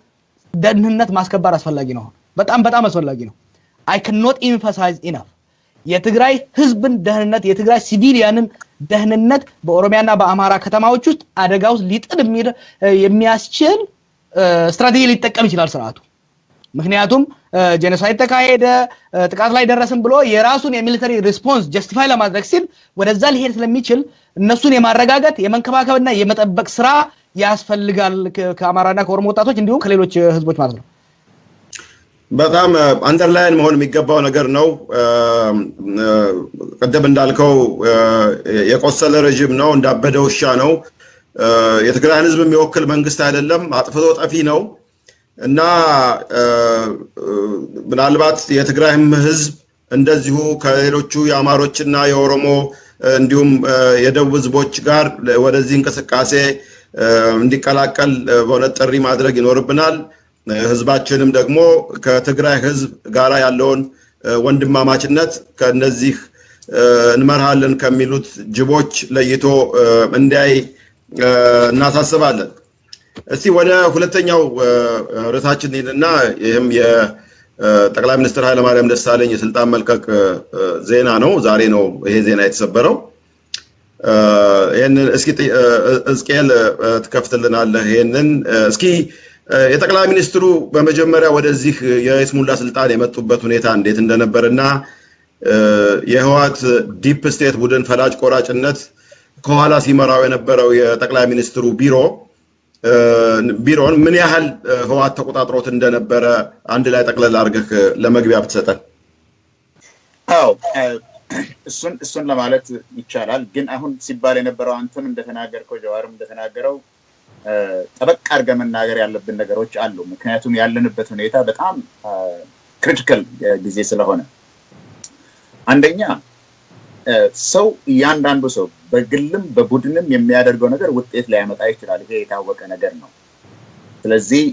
ደህንነት ማስከበር አስፈላጊ ነው በጣም አስፈላጊ ነው I cannot emphasize enough የትግራይ ህዝብን ደህንነት የትግራይ ሲቪሊያንን ደህንነት በኦሮሚያና በአማራ ከተማዎች ውስጥ አደጋ ውስጥ ሊጥል የሚያስችል ስትራቴጂ ሊጠቀም ይችላል ስርዓቱ ምክንያቱም ጄኖሳይድ ተካሄደ ጥቃት ላይ ደረሰን ብሎ የራሱን የሚሊተሪ ሪስፖንስ ጀስቲፋይ ለማድረግ ሲል ወደዛ ሊሄድ ስለሚችል እነሱን የማረጋጋት የመንከባከብና የመጠበቅ ስራ ያስፈልጋል ከአማራና ከኦሮሞ ወጣቶች እንዲሁም ከሌሎች ህዝቦች ማለት ነው በጣም አንደርላይን መሆን የሚገባው ነገር ነው ቀደም እንዳልከው የቆሰለ ረጅም ነው እንዳበደ ውሻ ነው የትግራይን ህዝብ የሚወክል መንግስት አይደለም አጥፍቶ ጠፊ ነው እና ምናልባት የትግራይም ህዝብ እንደዚሁ ከሌሎቹ የአማሮችና የኦሮሞ እንዲሁም የደቡብ ህዝቦች ጋር ወደዚህ እንቅስቃሴ እንዲቀላቀል በእውነት ጥሪ ማድረግ ይኖርብናል ህዝባችንም ደግሞ ከትግራይ ህዝብ ጋራ ያለውን ወንድማማችነት ከነዚህ እንመርሃለን ከሚሉት ጅቦች ለይቶ እንዲያይ እናሳስባለን እስቲ ወደ ሁለተኛው ርዕሳችን ሄድና ይሄም የጠቅላይ ሚኒስትር ኃይለማርያም ደሳለኝ የስልጣን መልቀቅ ዜና ነው ዛሬ ነው ይሄ ዜና የተሰበረው ይሄንን እስኪ እስኬል ተከፍተልናለህ ይሄንን እስኪ የጠቅላይ ሚኒስትሩ በመጀመሪያ ወደዚህ የይስሙላ ስልጣን የመጡበት ሁኔታ እንዴት እንደነበርና የህዋት ዲፕ ስቴት ቡድን ፈላጭ ቆራጭነት ከኋላ ሲመራው የነበረው የጠቅላይ ሚኒስትሩ ቢሮን ምን ያህል ህዋት ተቆጣጥሮት እንደነበረ አንድ ላይ ጠቅለል አድርገህ ለመግቢያ ብትሰጠን አው እሱን ለማለት ይቻላል ግን አሁን ሲባል የነበረው አንተም እንደተናገርከው ጀዋርም እንደተናገረው ጠበቅ አድርገን መናገር ያለብን ነገሮች አሉ ምክንያቱም ያለንበት ሁኔታ በጣም ክሪቲካል ጊዜ ስለሆነ አንደኛ ሰው ያንዳንዱ ሰው በግልም በቡድንም የሚያደርገው ነገር ውጤት ሊያመጣ ይችላል ይሄ የታወቀ ነገር ነው ስለዚህ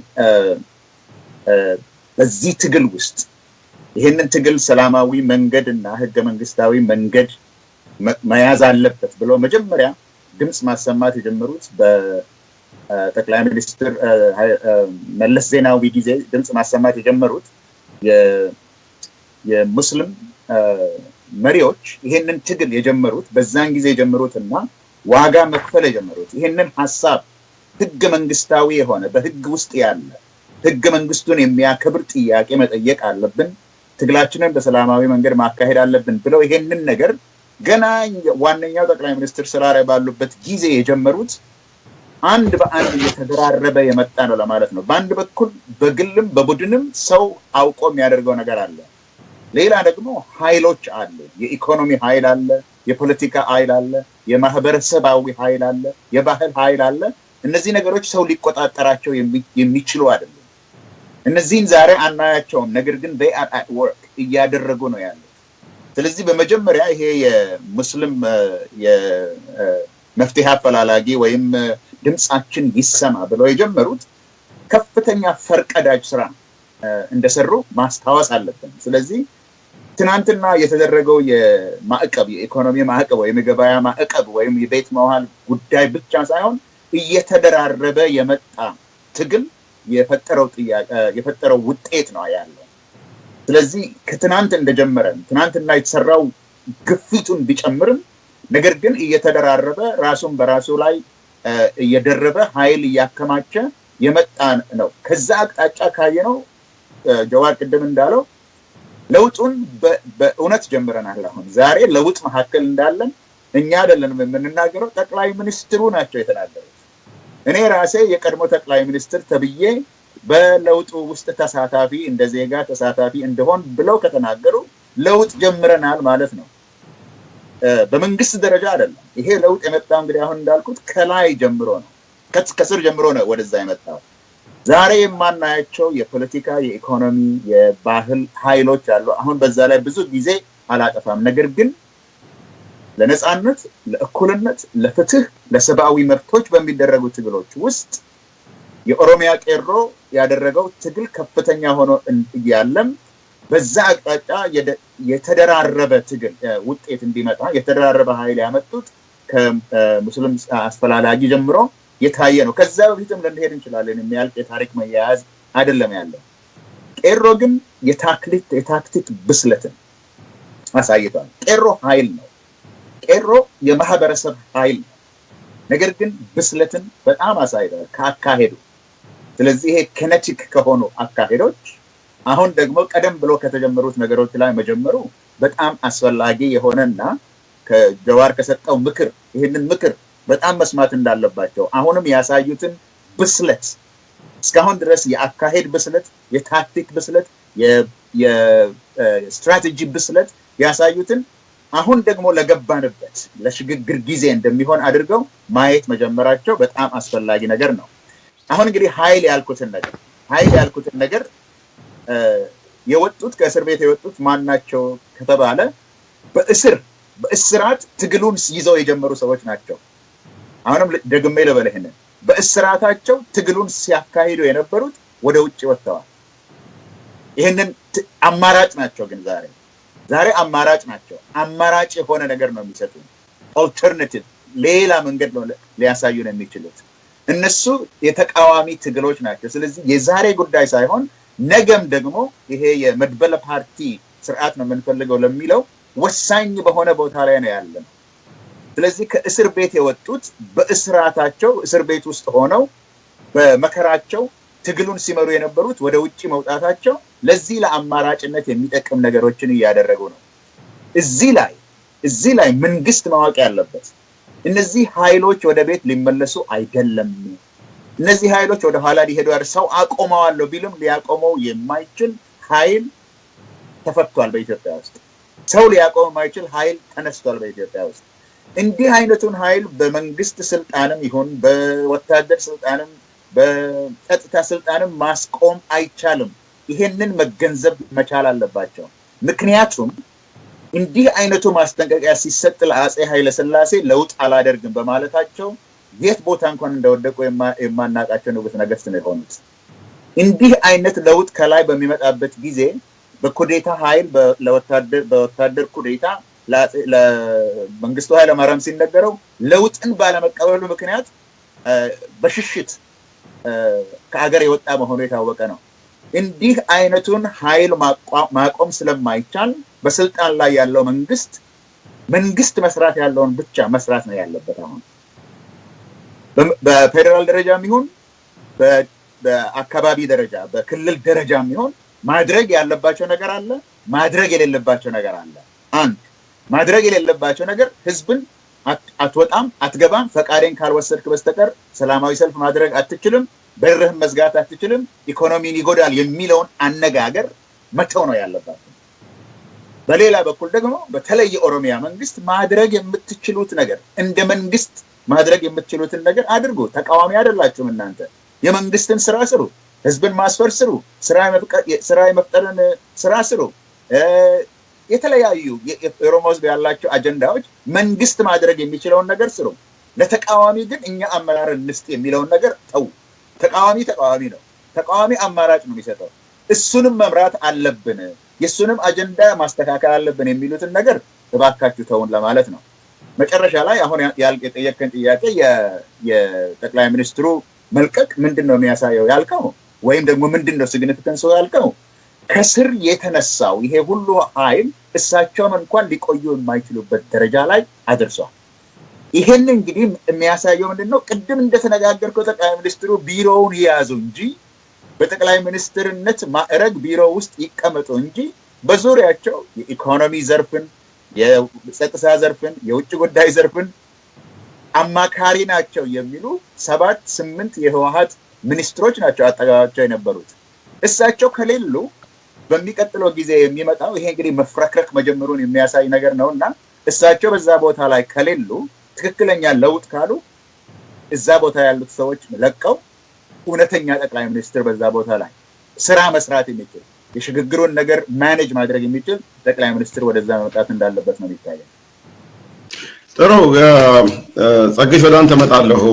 በዚህ ትግል ውስጥ ይሄንን ትግል ሰላማዊ መንገድና ህገ መንግስታዊ መንገድ መያዝ አለበት ብሎ መጀመሪያ ድምጽ ማሰማት የጀመሩት በጠቅላይ ሚኒስትር መለስ ዜናዊ ጊዜ ድምጽ ማሰማት የጀመሩት የሙስሊም መሪዎች ይሄንን ትግል የጀመሩት በዛን ጊዜ የጀመሩትና ዋጋ መክፈል የጀመሩት ይሄንን ሐሳብ ህገ መንግስታዊ የሆነ በህግ ውስጥ ያለ ህገ መንግስቱን የሚያከብር ጥያቄ መጠየቅ አለብን ትግላችንን በሰላማዊ መንገድ ማካሄድ አለብን ብለው ይሄንን ነገር ገና ዋነኛው ጠቅላይ ሚኒስትር ስራ ላይ ባሉበት ጊዜ የጀመሩት አንድ በአንድ የተደራረበ የመጣ ነው ለማለት ነው በአንድ በኩል በግልም በቡድንም ሰው አውቆ የሚያደርገው ነገር አለ ሌላ ደግሞ ኃይሎች አሉ የኢኮኖሚ ኃይል አለ የፖለቲካ ኃይል አለ የማህበረሰባዊ ኃይል አለ የባህል ኃይል አለ እነዚህ ነገሮች ሰው ሊቆጣጠራቸው የሚችሉ አይደለም እነዚህን ዛሬ አናያቸውም ነገር ግን they are at work እያደረጉ ነው ያለው ስለዚህ በመጀመሪያ ይሄ የሙስሊም የመፍትሄ አፈላላጊ ወይም ድምጻችን ይሰማ ብለው የጀመሩት ከፍተኛ ፈርቀዳጅ ስራ እንደሰሩ ማስታወስ አለብን ስለዚህ ትናንትና የተደረገው የማዕቀብ የኢኮኖሚ ማዕቀብ ወይም የገበያ ማዕቀብ ወይም የቤት መዋል ጉዳይ ብቻ ሳይሆን እየተደራረበ የመጣ ትግል የፈጠረው ውጤት ነው ያለው ስለዚህ ከትናንት እንደጀመረን ትናንትና የተሰራው ግፊቱን ቢጨምርም ነገር ግን እየተደራረበ ራሱን በራሱ ላይ እየደረበ ኃይል ያከማቸ የመጣ ነው ከዛ አቅጣጫ ካየነው ጀዋር ቅድም እንዳለው ለውጡን በእውነት ጀምረናል አሁን ዛሬ ለውጥ መሐከል እንዳለን እኛ አይደለንም የምንናገረው ጠቅላይ ሚኒስትሩ ናቸው የተናገሩት እኔ ራሴ የቀድሞ ጠቅላይ ሚኒስትር ተብዬ በለውጡ ውስጥ ተሳታፊ እንደ ዜጋ ተሳታፊ እንደሆን ብለው ከተናገሩ ለውጥ ጀምረናል ማለት ነው በመንግስት ደረጃ አይደለም ይሄ ለውጥ የመጣው እንግዲህ አሁን እንዳልኩት ከላይ ጀምሮ ነው ከስር ጀምሮ ነው ወደዛ የመጣው ዛሬ የማናያቸው የፖለቲካ የኢኮኖሚ የባህል ኃይሎች አሉ አሁን በዛ ላይ ብዙ ጊዜ አላጠፋም ነገር ግን ለነጻነት ለእኩልነት ለፍትህ ለሰብአዊ መብቶች በሚደረጉ ትግሎች ውስጥ የኦሮሚያ ቄሮ ያደረገው ትግል ከፍተኛ ሆኖ ያለም በዛ አቅጣጫ የተደራረበ ትግል ውጤት እንዲመጣ የተደራረበ ኃይል ያመጡት ከሙስሊም አስፈላላጊ ጀምሮ የታየ ነው ከዛ በፊትም ልንሄድ እንችላለን የሚያልቅ የታሪክ መያያዝ አይደለም ያለው ቄሮ ግን የታክቲክ ብስለትን አሳይቷል። ቄሮ ኃይል ነው። ቄሮ የማህበረሰብ ኃይል ነው። ነገር ግን ብስለትን በጣም አሳይቷል ካካሄዱ። ስለዚህ ይሄ ኬኔቲክ ከሆኑ አካሄዶች አሁን ደግሞ ቀደም ብሎ ከተጀመሩት ነገሮች ላይ መጀመሩ በጣም አስፈላጊ የሆነና ከጀዋር ከሰጠው ምክር ይሄንን ምክር በጣም መስማት እንዳለባቸው አሁንም ያሳዩትን ብስለት እስካሁን ድረስ የአካሄድ ብስለት፣ የታክቲክ ብስለት፣ የስትራቴጂ ብስለት ያሳዩትን አሁን ደግሞ ለገባንበት ለሽግግር ጊዜ እንደሚሆን አድርገው ማየት መጀመራቸው በጣም አስፈላጊ ነገር ነው። አሁን እንግዲህ ኃይል ያልኩትን ነገር የወጡት ከእስር ቤት የወጡት ማናቸው ከተባለ በእስራት ትግሉን ይዘው የጀመሩ ሰዎች ናቸው። አሁንም ደግሜ ልበልህን በእስራታቸው ትግሉን ሲያካሂዱ የነበሩት ወደ ውጭ ወጥተዋል። ይሄንን አማራጭ ናቸው። ግን ዛሬ አማራጭ ናቸው። አማራጭ የሆነ ነገር ነው የሚሰጡን። ኦልተርናቲቭ ሌላ መንገድ ነው ሊያሳዩን የሚችሉት። እነሱ የተቃዋሚ ትግሎች ናቸው። ስለዚህ የዛሬ ጉዳይ ሳይሆን ነገም ደግሞ ይሄ የመድበለ ፓርቲ ስርዓት ነው የምንፈልገው ለሚለው ወሳኝ በሆነ ቦታ ላይ ነው ያለነው። ስለዚህ ከእስር ቤት የወጡት በእስራታቸው እስር ቤት ውስጥ ሆነው በመከራቸው ትግሉን ሲመሩ የነበሩት ወደ ውጪ መውጣታቸው ለዚህ ለአማራጭነት የሚጠቅም ነገሮችን እያደረጉ ነው። እዚህ ላይ መንግስት ማወቅ ያለበት እነዚህ ኃይሎች ወደ ቤት ሊመለሱ አይደለም። እነዚህ ኃይሎች ወደ ኋላ ሊሄዱ ሰው አቆመዋለሁ ቢልም ሊያቆመው የማይችል ኃይል ተፈቷል በኢትዮጵያ ውስጥ። ሰው ሊያቆመው የማይችል ኃይል ተነስቷል በኢትዮጵያ ውስጥ። እንዲህ አይነቱን ኃይል በመንግስት ስልጣንም ይሁን በወታደር ስልጣንም በጸጥታ ስልጣንም ማስቆም አይቻልም። ይሄንን መገንዘብ መቻል አለባቸው። ምክንያቱም እንዲህ አይነቱ ማስጠንቀቂያ ሲሰጥ ለአጼ ኃይለ ሥላሴ ለውጥ አላደርግም በማለታቸው የት ቦታ እንኳን እንደወደቁ የማናቃቸው ንጉሠ ነገሥት ነው የሆኑት። እንዲህ አይነት ለውጥ ከላይ በሚመጣበት ጊዜ በኩዴታ ኃይል በወታደር ኩዴታ ለመንግስቱ ኃይለ ማርያም ሲነገረው ለውጥን ባለመቀበሉ ምክንያት በሽሽት ከሀገር የወጣ መሆኑ የታወቀ ነው። እንዲህ አይነቱን ኃይል ማቆም ስለማይቻል በስልጣን ላይ ያለው መንግስት መስራት ያለውን ብቻ መስራት ነው ያለበት። አሁን በፌደራል ደረጃም ይሁን በአካባቢ ደረጃ በክልል ደረጃም ይሁን ማድረግ ያለባቸው ነገር አለ፣ ማድረግ የሌለባቸው ነገር አለ። ማድረግ የሌለባቸው ነገር ህዝብን አትወጣም አትገባም ፈቃዴን ካልወሰድክ በስተቀር ሰላማዊ ሰልፍ ማድረግ አትችልም፣ በርህን መዝጋት አትችልም፣ ኢኮኖሚን ይጎዳል የሚለውን አነጋገር መተው ነው ያለባቸው። በሌላ በኩል ደግሞ በተለይ የኦሮሚያ መንግስት ማድረግ የምትችሉት ነገር እንደ መንግስት ማድረግ የምትችሉትን ነገር አድርጉ። ተቃዋሚ አይደላችሁም እናንተ። የመንግስትን ስራ ስሩ፣ ህዝብን ማስፈር ስሩ፣ ስራ የመፍጠርን ስራ ስሩ። የተለያዩ የኦሮሞ ህዝብ ያላቸው አጀንዳዎች መንግስት ማድረግ የሚችለውን ነገር ስሩ። ለተቃዋሚ ግን እኛ አመራር እንስጥ የሚለውን ነገር ተው። ተቃዋሚ ነው። ተቃዋሚ አማራጭ ነው የሚሰጠው። እሱንም መምራት አለብን፣ የሱንም አጀንዳ ማስተካከል አለብን የሚሉትን ነገር እባካችሁ ተውን ለማለት ነው። መጨረሻ ላይ አሁን የጠየቀን ጥያቄ የጠቅላይ ሚኒስትሩ መልቀቅ ምንድነው የሚያሳየው ያልከው ወይም ደግሞ ምንድነው ሲግኒፊካንስ ያልከው ከስር የተነሳው ይሄ ሁሉ ኃይል እሳቸውም እንኳን ሊቆዩ የማይችሉበት ደረጃ ላይ አድርሷል። ይሄን እንግዲህ የሚያሳየው ምንድነው ቅድም እንደተነጋገርከው ጠቅላይ ሚኒስትሩ ቢሮውን ይያዙ እንጂ በጠቅላይ ሚኒስትርነት ማዕረግ ቢሮ ውስጥ ይቀመጡ እንጂ በዙሪያቸው የኢኮኖሚ ዘርፍን፣ የጸጥታ ዘርፍን፣ የውጭ ጉዳይ ዘርፍን አማካሪ ናቸው የሚሉ 7-8 የህወሓት ሚኒስትሮች ናቸው አጠገባቸው የነበሩት። እሳቸው ከሌሉ በሚቀጥለው ጊዜ የሚመጣው ይሄ እንግዲህ መፍረክረክ መጀመሩን የሚያሳይ ነገር ነውና እሳቸው በዛ ቦታ ላይ ከሌሉ ትክክለኛ ለውጥ ካሉ እዛ ቦታ ያሉት ሰዎች ለቀው እውነተኛ ጠቅላይ ሚኒስትር በዛ ቦታ ላይ ስራ መስራት የሚችል የሽግግሩን ነገር ማኔጅ ማድረግ የሚችል ጠቅላይ ሚኒስትር ወደዛ መምጣት እንዳለበት ነው የሚታየው። ጥሩ ጸግሽ ወደ አንተ መጣለሁ።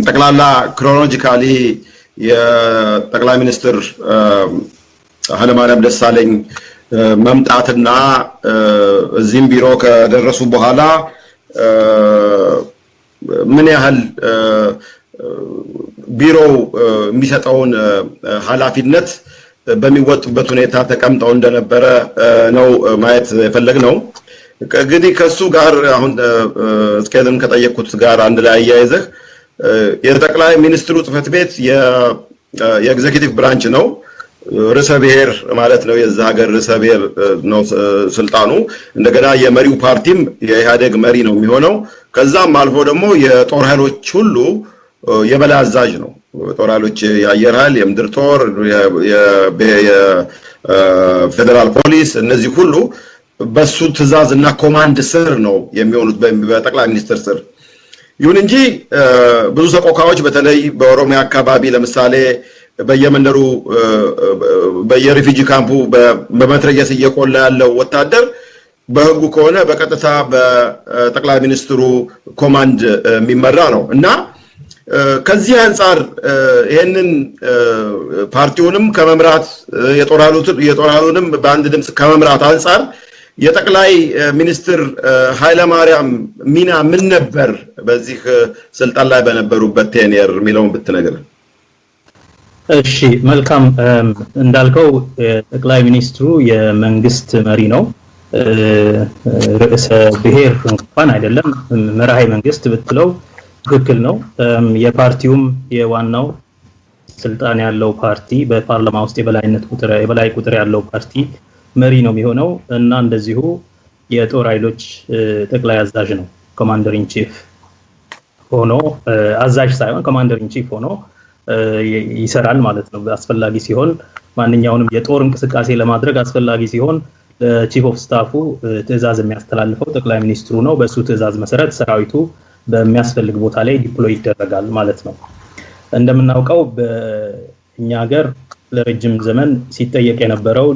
ጠቅላላ ክሮኖሎጂካሊ የጠቅላይ ሚኒስትር ኃይለማርያም ደሳለኝ መምጣትና እዚህም ቢሮ ከደረሱ በኋላ ምን ያህል ቢሮው የሚሰጠውን ኃላፊነት በሚወጡበት ሁኔታ ተቀምጠው እንደነበረ ነው ማየት የፈለግነው። እንግዲህ ከሱ ጋር አሁን እስከለም ከጠየቁት ጋር አንድ ላይ ያያይዘህ የጠቅላይ ሚኒስትሩ ጽህፈት ቤት የኤግዜኪቲቭ ብራንች ነው። ርዕሰ ብሔር ማለት ነው። የዛ ሀገር ርዕሰ ብሔር ነው ስልጣኑ። እንደገና የመሪው ፓርቲም የኢህአዴግ መሪ ነው የሚሆነው። ከዛም አልፎ ደግሞ የጦር ኃይሎች ሁሉ የበላይ አዛዥ ነው። ጦር ኃይሎች የአየር ኃይል፣ የምድር ጦር፣ የፌደራል ፖሊስ እነዚህ ሁሉ በሱ ትዕዛዝ እና ኮማንድ ስር ነው የሚሆኑት በጠቅላይ ሚኒስትር ስር። ይሁን እንጂ ብዙ ሰቆቃዎች በተለይ በኦሮሚያ አካባቢ ለምሳሌ በየመንደሩ በየሪፊጂ ካምፑ በመትረየስ እየቆላ ያለው ወታደር በህጉ ከሆነ በቀጥታ በጠቅላይ ሚኒስትሩ ኮማንድ የሚመራ ነው እና ከዚህ አንፃር ይሄንን ፓርቲውንም ከመምራት የጦራሉንም በአንድ ድምጽ ከመምራት አንፃር የጠቅላይ ሚኒስትር ኃይለ ማርያም ሚና ምን ነበር በዚህ ስልጣን ላይ በነበሩበት ቴኒየር የሚለውን ብትነግረን። እሺ መልካም። እንዳልከው ጠቅላይ ሚኒስትሩ የመንግስት መሪ ነው። ርዕሰ ብሔር እንኳን አይደለም፣ መራሄ መንግስት ብትለው ትክክል ነው። የፓርቲውም የዋናው ስልጣን ያለው ፓርቲ በፓርላማ ውስጥ የበላይ ቁጥር ያለው ፓርቲ መሪ ነው የሚሆነው እና እንደዚሁ የጦር ኃይሎች ጠቅላይ አዛዥ ነው። ኮማንደር ኢን ቺፍ ሆኖ አዛዥ ሳይሆን ኮማንደር ኢን ቺፍ ሆኖ ይሰራል ማለት ነው። አስፈላጊ ሲሆን ማንኛውንም የጦር እንቅስቃሴ ለማድረግ አስፈላጊ ሲሆን ለቺፍ ኦፍ ስታፉ ትዕዛዝ የሚያስተላልፈው ጠቅላይ ሚኒስትሩ ነው። በሱ ትዕዛዝ መሰረት ሰራዊቱ በሚያስፈልግ ቦታ ላይ ዲፕሎይ ይደረጋል ማለት ነው። እንደምናውቀው በእኛ ሀገር ለረጅም ዘመን ሲጠየቅ የነበረው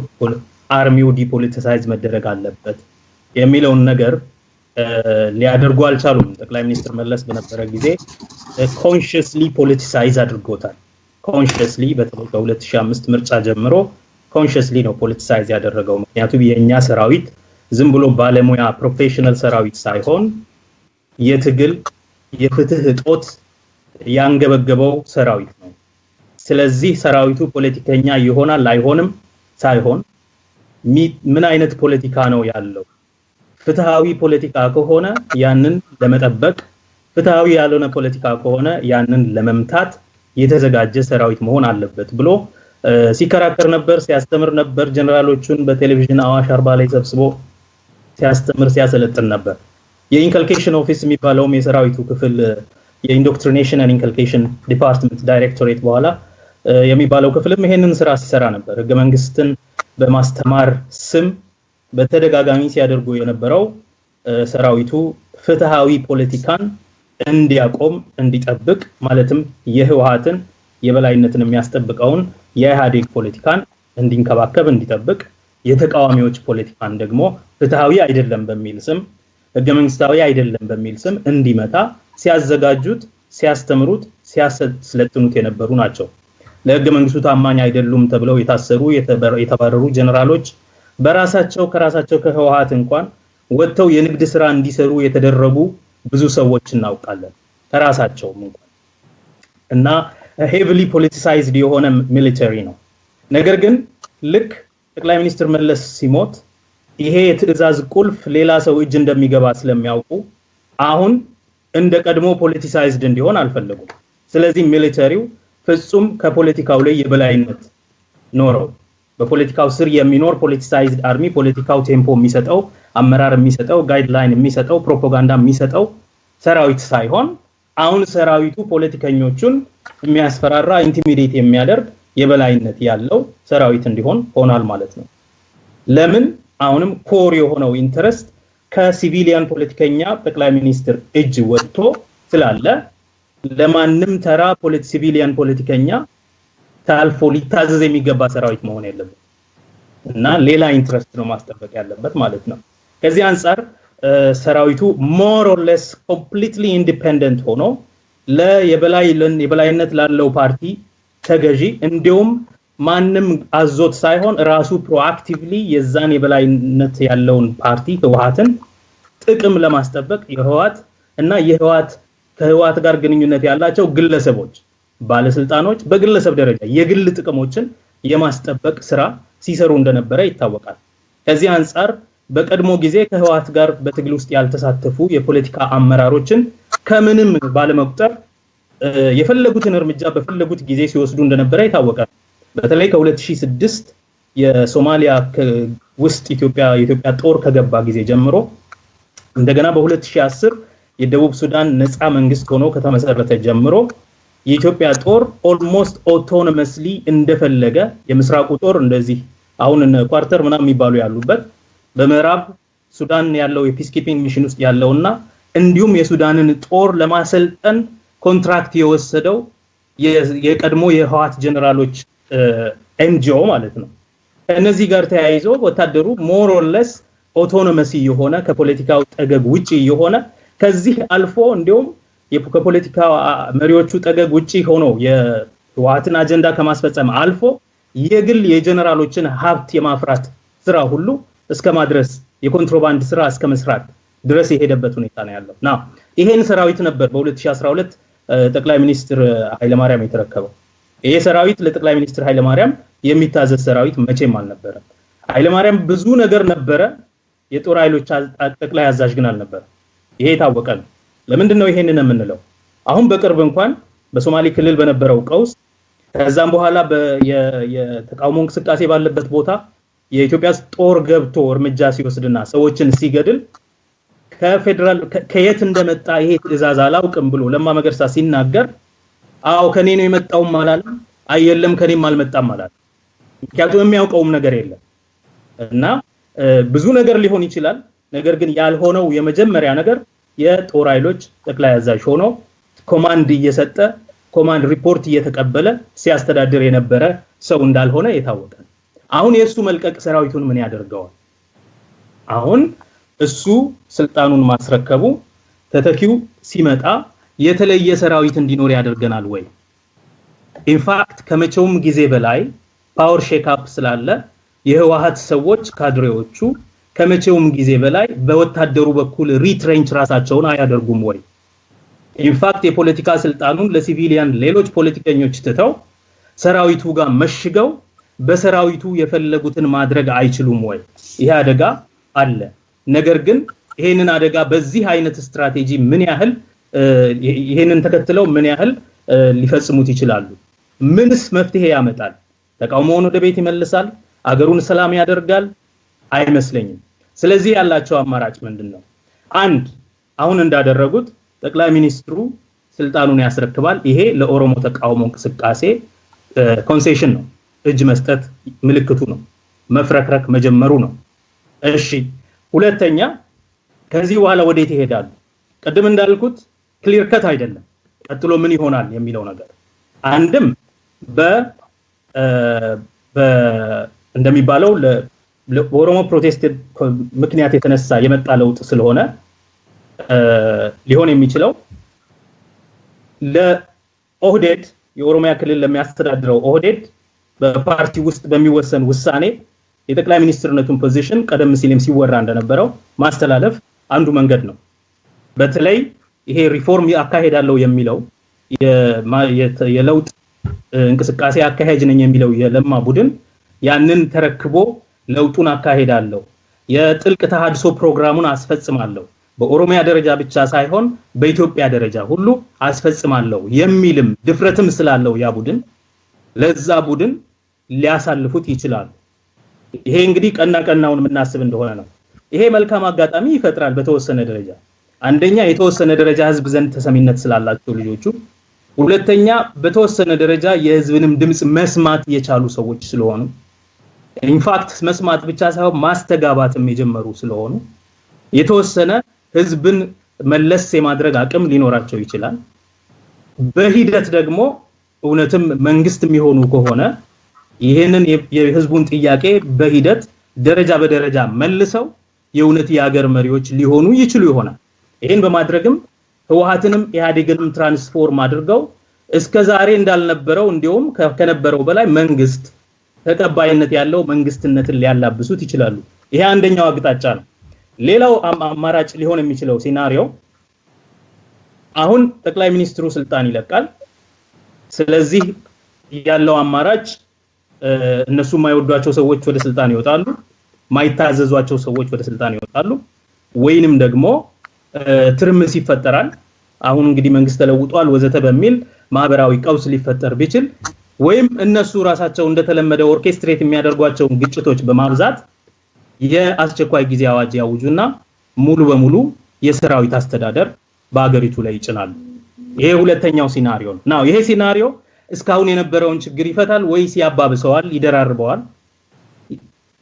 አርሚው ዲፖለቲሳይዝ መደረግ አለበት የሚለውን ነገር ሊያደርጉ አልቻሉም። ጠቅላይ ሚኒስትር መለስ በነበረ ጊዜ ኮንሺየስሊ ፖለቲሳይዝ አድርጎታል። ኮንሺየስሊ በተለይ ከ2005 ምርጫ ጀምሮ ኮንሺየስሊ ነው ፖለቲሳይዝ ያደረገው። ምክንያቱም የኛ ሰራዊት ዝም ብሎ ባለሙያ ፕሮፌሽናል ሰራዊት ሳይሆን የትግል የፍትህ እጦት ያንገበገበው ሰራዊት ነው። ስለዚህ ሰራዊቱ ፖለቲከኛ ይሆናል አይሆንም ሳይሆን ምን አይነት ፖለቲካ ነው ያለው፣ ፍትሃዊ ፖለቲካ ከሆነ ያንን ለመጠበቅ፣ ፍትሃዊ ያልሆነ ፖለቲካ ከሆነ ያንን ለመምታት የተዘጋጀ ሰራዊት መሆን አለበት ብሎ ሲከራከር ነበር፣ ሲያስተምር ነበር። ጀነራሎቹን በቴሌቪዥን አዋሽ 40 ላይ ሰብስቦ ሲያስተምር ሲያሰለጥን ነበር። የኢንከልኬሽን ኦፊስ የሚባለውም የሰራዊቱ ክፍል የኢንዶክትሪኔሽን ኤንድ ኢንከልኬሽን ዲፓርትመንት ዳይሬክቶሬት በኋላ የሚባለው ክፍልም ይሄንን ስራ ሲሰራ ነበር። ህገ መንግስትን በማስተማር ስም በተደጋጋሚ ሲያደርጉ የነበረው ሰራዊቱ ፍትሃዊ ፖለቲካን እንዲያቆም እንዲጠብቅ፣ ማለትም የህወሓትን የበላይነትን የሚያስጠብቀውን የኢህአዴግ ፖለቲካን እንዲንከባከብ እንዲጠብቅ፣ የተቃዋሚዎች ፖለቲካን ደግሞ ፍትሃዊ አይደለም በሚል ስም ህገ መንግስታዊ አይደለም በሚል ስም እንዲመታ ሲያዘጋጁት፣ ሲያስተምሩት፣ ሲያሰለጥኑት የነበሩ ናቸው። ለህገ መንግስቱ ታማኝ አይደሉም ተብለው የታሰሩ የተባረሩ ጀነራሎች በራሳቸው ከራሳቸው ከህወሓት እንኳን ወጥተው የንግድ ስራ እንዲሰሩ የተደረጉ ብዙ ሰዎች እናውቃለን ከራሳቸውም እንኳን እና ሄቪሊ ፖለቲሳይዝድ የሆነ ሚሊተሪ ነው። ነገር ግን ልክ ጠቅላይ ሚኒስትር መለስ ሲሞት ይሄ የትዕዛዝ ቁልፍ ሌላ ሰው እጅ እንደሚገባ ስለሚያውቁ አሁን እንደ ቀድሞ ፖለቲሳይዝድ እንዲሆን አልፈለጉም። ስለዚህ ሚሊተሪው ፍጹም ከፖለቲካው ላይ የበላይነት ኖረው በፖለቲካው ስር የሚኖር ፖለቲሳይዝድ አርሚ ፖለቲካው ቴምፖ የሚሰጠው አመራር የሚሰጠው ጋይድላይን የሚሰጠው ፕሮፓጋንዳ የሚሰጠው ሰራዊት ሳይሆን አሁን ሰራዊቱ ፖለቲከኞቹን የሚያስፈራራ ኢንቲሚዴት የሚያደርግ የበላይነት ያለው ሰራዊት እንዲሆን ሆኗል ማለት ነው። ለምን? አሁንም ኮር የሆነው ኢንተረስት ከሲቪሊያን ፖለቲከኛ ጠቅላይ ሚኒስትር እጅ ወጥቶ ስላለ ለማንም ተራ ሲቪሊያን ፖለቲከኛ ታልፎ ሊታዘዝ የሚገባ ሰራዊት መሆን የለበት እና ሌላ ኢንተረስት ነው ማስጠበቅ ያለበት ማለት ነው። ከዚህ አንፃር ሰራዊቱ ሞር ኦር ሌስ ኮምፕሊትሊ ኢንዲፔንደንት ሆኖ የበላይነት ላለው ፓርቲ ተገዢ እንዲሁም ማንም አዞት ሳይሆን ራሱ ፕሮአክቲቭሊ የዛን የበላይነት ያለውን ፓርቲ ህወሓትን ጥቅም ለማስጠበቅ የህወሓት እና ከህወሓት ጋር ግንኙነት ያላቸው ግለሰቦች፣ ባለስልጣኖች በግለሰብ ደረጃ የግል ጥቅሞችን የማስጠበቅ ስራ ሲሰሩ እንደነበረ ይታወቃል። ከዚህ አንፃር በቀድሞ ጊዜ ከህወሓት ጋር በትግል ውስጥ ያልተሳተፉ የፖለቲካ አመራሮችን ከምንም ባለመቁጠር የፈለጉትን እርምጃ በፈለጉት ጊዜ ሲወስዱ እንደነበረ ይታወቃል። በተለይ ከ2006 የሶማሊያ ውስጥ የኢትዮጵያ ጦር ከገባ ጊዜ ጀምሮ እንደገና በ2010 የደቡብ ሱዳን ነፃ መንግስት ሆኖ ከተመሰረተ ጀምሮ የኢትዮጵያ ጦር ኦልሞስት ኦቶኖመስሊ እንደፈለገ የምስራቁ ጦር እንደዚህ አሁን ኳርተር ምናምን የሚባሉ ያሉበት በመራብ ሱዳን ያለው የፒስኪፒንግ ሚሽን ውስጥ ያለውና እንዲሁም የሱዳንን ጦር ለማሰልጠን ኮንትራክት የወሰደው የቀድሞ የህወሓት ጀነራሎች ኤንጂኦ ማለት ነው። ከነዚህ ጋር ተያይዞ ወታደሩ ሞር ኦር ለስ ኦቶኖመሲ የሆነ ከፖለቲካው ጠገግ ውጪ የሆነ ከዚህ አልፎ እንዲሁም ከፖለቲካ መሪዎቹ ጠገግ ውጪ ሆኖ የህወሓትን አጀንዳ ከማስፈጸም አልፎ የግል የጀነራሎችን ሀብት የማፍራት ስራ ሁሉ እስከ ማድረስ የኮንትሮባንድ ስራ እስከ መስራት ድረስ የሄደበት ሁኔታ ነው ያለው። ና ይሄን ሰራዊት ነበር በ2012 ጠቅላይ ሚኒስትር ኃይለማርያም የተረከበው። ይሄ ሰራዊት ለጠቅላይ ሚኒስትር ኃይለማርያም የሚታዘዝ ሰራዊት መቼም አልነበረም። ኃይለማርያም ብዙ ነገር ነበረ፣ የጦር ኃይሎች ጠቅላይ አዛዥ ግን አልነበረ። ይሄ ታወቀ ነው። ለምንድን ነው ይሄንን የምንለው? አሁን በቅርብ እንኳን በሶማሌ ክልል በነበረው ቀውስ ከዛም በኋላ የተቃውሞ እንቅስቃሴ ባለበት ቦታ የኢትዮጵያ ጦር ገብቶ እርምጃ ሲወስድና ሰዎችን ሲገድል ከፌደራል ከየት እንደመጣ ይሄ ትዕዛዝ አላውቅም ብሎ ለማ መገርሳ ሲናገር አው ከኔ ነው የመጣው ማለት አይደለም ከኔም አልመጣም ማለት ምክንያቱም የሚያውቀውም ነገር የለም እና ብዙ ነገር ሊሆን ይችላል። ነገር ግን ያልሆነው የመጀመሪያ ነገር የጦር ኃይሎች ጠቅላይ አዛዥ ሆኖ ኮማንድ እየሰጠ ኮማንድ ሪፖርት እየተቀበለ ሲያስተዳድር የነበረ ሰው እንዳልሆነ የታወቀ ነው። አሁን የሱ መልቀቅ ሰራዊቱን ምን ያደርገዋል? አሁን እሱ ስልጣኑን ማስረከቡ ተተኪው ሲመጣ የተለየ ሰራዊት እንዲኖር ያደርገናል ወይ? ኢንፋክት ከመቼውም ጊዜ በላይ ፓወር ሼክ አፕ ስላለ የህወሓት ሰዎች ካድሬዎቹ ከመቼውም ጊዜ በላይ በወታደሩ በኩል ሪትሬንች ራሳቸውን አያደርጉም ወይ? ኢንፋክት የፖለቲካ ስልጣኑን ለሲቪሊያን ሌሎች ፖለቲከኞች ትተው ሰራዊቱ ጋር መሽገው በሰራዊቱ የፈለጉትን ማድረግ አይችሉም ወይ? ይሄ አደጋ አለ። ነገር ግን ይሄንን አደጋ በዚህ አይነት ስትራቴጂ ምን ያህል ይሄንን ተከትለው ምን ያህል ሊፈጽሙት ይችላሉ? ምንስ መፍትሄ ያመጣል? ተቃውሞውን ወደ ቤት ይመልሳል? አገሩን ሰላም ያደርጋል? አይመስለኝም። ስለዚህ ያላቸው አማራጭ ምንድነው? አንድ አሁን እንዳደረጉት ጠቅላይ ሚኒስትሩ ስልጣኑን ያስረክባል። ይሄ ለኦሮሞ ተቃውሞ እንቅስቃሴ ኮንሴሽን ነው፣ እጅ መስጠት ምልክቱ ነው፣ መፍረክረክ መጀመሩ ነው። እሺ ሁለተኛ ከዚህ በኋላ ወዴት ይሄዳሉ? ቀደም እንዳልኩት ክሊር ከት አይደለም። ቀጥሎ ምን ይሆናል የሚለው ነገር አንድም እንደሚባለው ለኦሮሞ ፕሮቴስት ምክንያት የተነሳ የመጣ ለውጥ ስለሆነ ሊሆን የሚችለው ለኦህዴድ የኦሮሚያ ክልል ለሚያስተዳድረው ኦህዴድ በፓርቲ ውስጥ በሚወሰን ውሳኔ የጠቅላይ ሚኒስትርነቱን ፖዚሽን ቀደም ሲልም ሲወራ እንደነበረው ማስተላለፍ አንዱ መንገድ ነው። በተለይ ይሄ ሪፎርም ያካሄዳለው የሚለው የለውጥ እንቅስቃሴ አካሄጅ ነኝ የሚለው የለማ ቡድን ያንን ተረክቦ ለውጡን አካሄዳለው የጥልቅ ተሃድሶ ፕሮግራሙን አስፈጽማለሁ በኦሮሚያ ደረጃ ብቻ ሳይሆን በኢትዮጵያ ደረጃ ሁሉ አስፈጽማለሁ የሚልም ድፍረትም ስላለው ያ ቡድን ለዛ ቡድን ሊያሳልፉት ይችላል። ይሄ እንግዲህ ቀናውን የምናስብ እንደሆነ ነው። ይሄ መልካም አጋጣሚ ይፈጥራል በተወሰነ ደረጃ። አንደኛ የተወሰነ ደረጃ ህዝብ ዘንድ ተሰሚነት ስላላቸው ልጆቹ፣ ሁለተኛ በተወሰነ ደረጃ የህዝብንም ድምጽ መስማት የቻሉ ሰዎች ስለሆኑ ኢንፋክት መስማት ብቻ ሳይሆን ማስተጋባትም የጀመሩ ስለሆኑ የተወሰነ ህዝብን መለስ የማድረግ አቅም ሊኖራቸው ይችላል። በሂደት ደግሞ እውነትም መንግስት የሚሆኑ ከሆነ ይሄንን የህዝቡን ጥያቄ በሂደት ደረጃ በደረጃ መልሰው የእውነት የሀገር መሪዎች ሊሆኑ ይችሉ ይሆናል። ይሄን በማድረግም ህወሓትንም ኢህአዴግንም ትራንስፎርም አድርገው እስከዛሬ እንዳልነበረው እንዲሁም ከነበረው በላይ መንግስት ተቀባይነት ያለው መንግስትነትን ሊያላብሱት ይችላሉ። ይሄ አንደኛው አቅጣጫ ነው። ሌላው አማራጭ ሊሆን የሚችለው ሲናሪዮ አሁን ጠቅላይ ሚኒስትሩ ስልጣን ይለቃል። ስለዚህ ያለው አማራጭ እነሱ የማይወዷቸው ሰዎች ወደ ስልጣን ይወጣሉ ማይታዘዟቸው ሰዎች ወደ ስልጣን ይወጣሉ ወይንም ደግሞ ትርምስ ይፈጠራል አሁን እንግዲህ መንግስት ተለውጧል ወዘተ በሚል ማህበራዊ ቀውስ ሊፈጠር ቢችል ወይም እነሱ ራሳቸው እንደተለመደ ኦርኬስትሬት የሚያደርጓቸው ግጭቶች በማብዛት የአስቸኳይ ጊዜ አዋጅ ያውጁና ሙሉ በሙሉ የሰራዊት አስተዳደር በአገሪቱ ላይ ይጭናሉ ይሄ ሁለተኛው ሲናሪዮ ነው ይሄ ሲናሪዮ እስካሁን የነበረውን ችግር ይፈታል ወይስ ያባብሰዋል ይደራርበዋል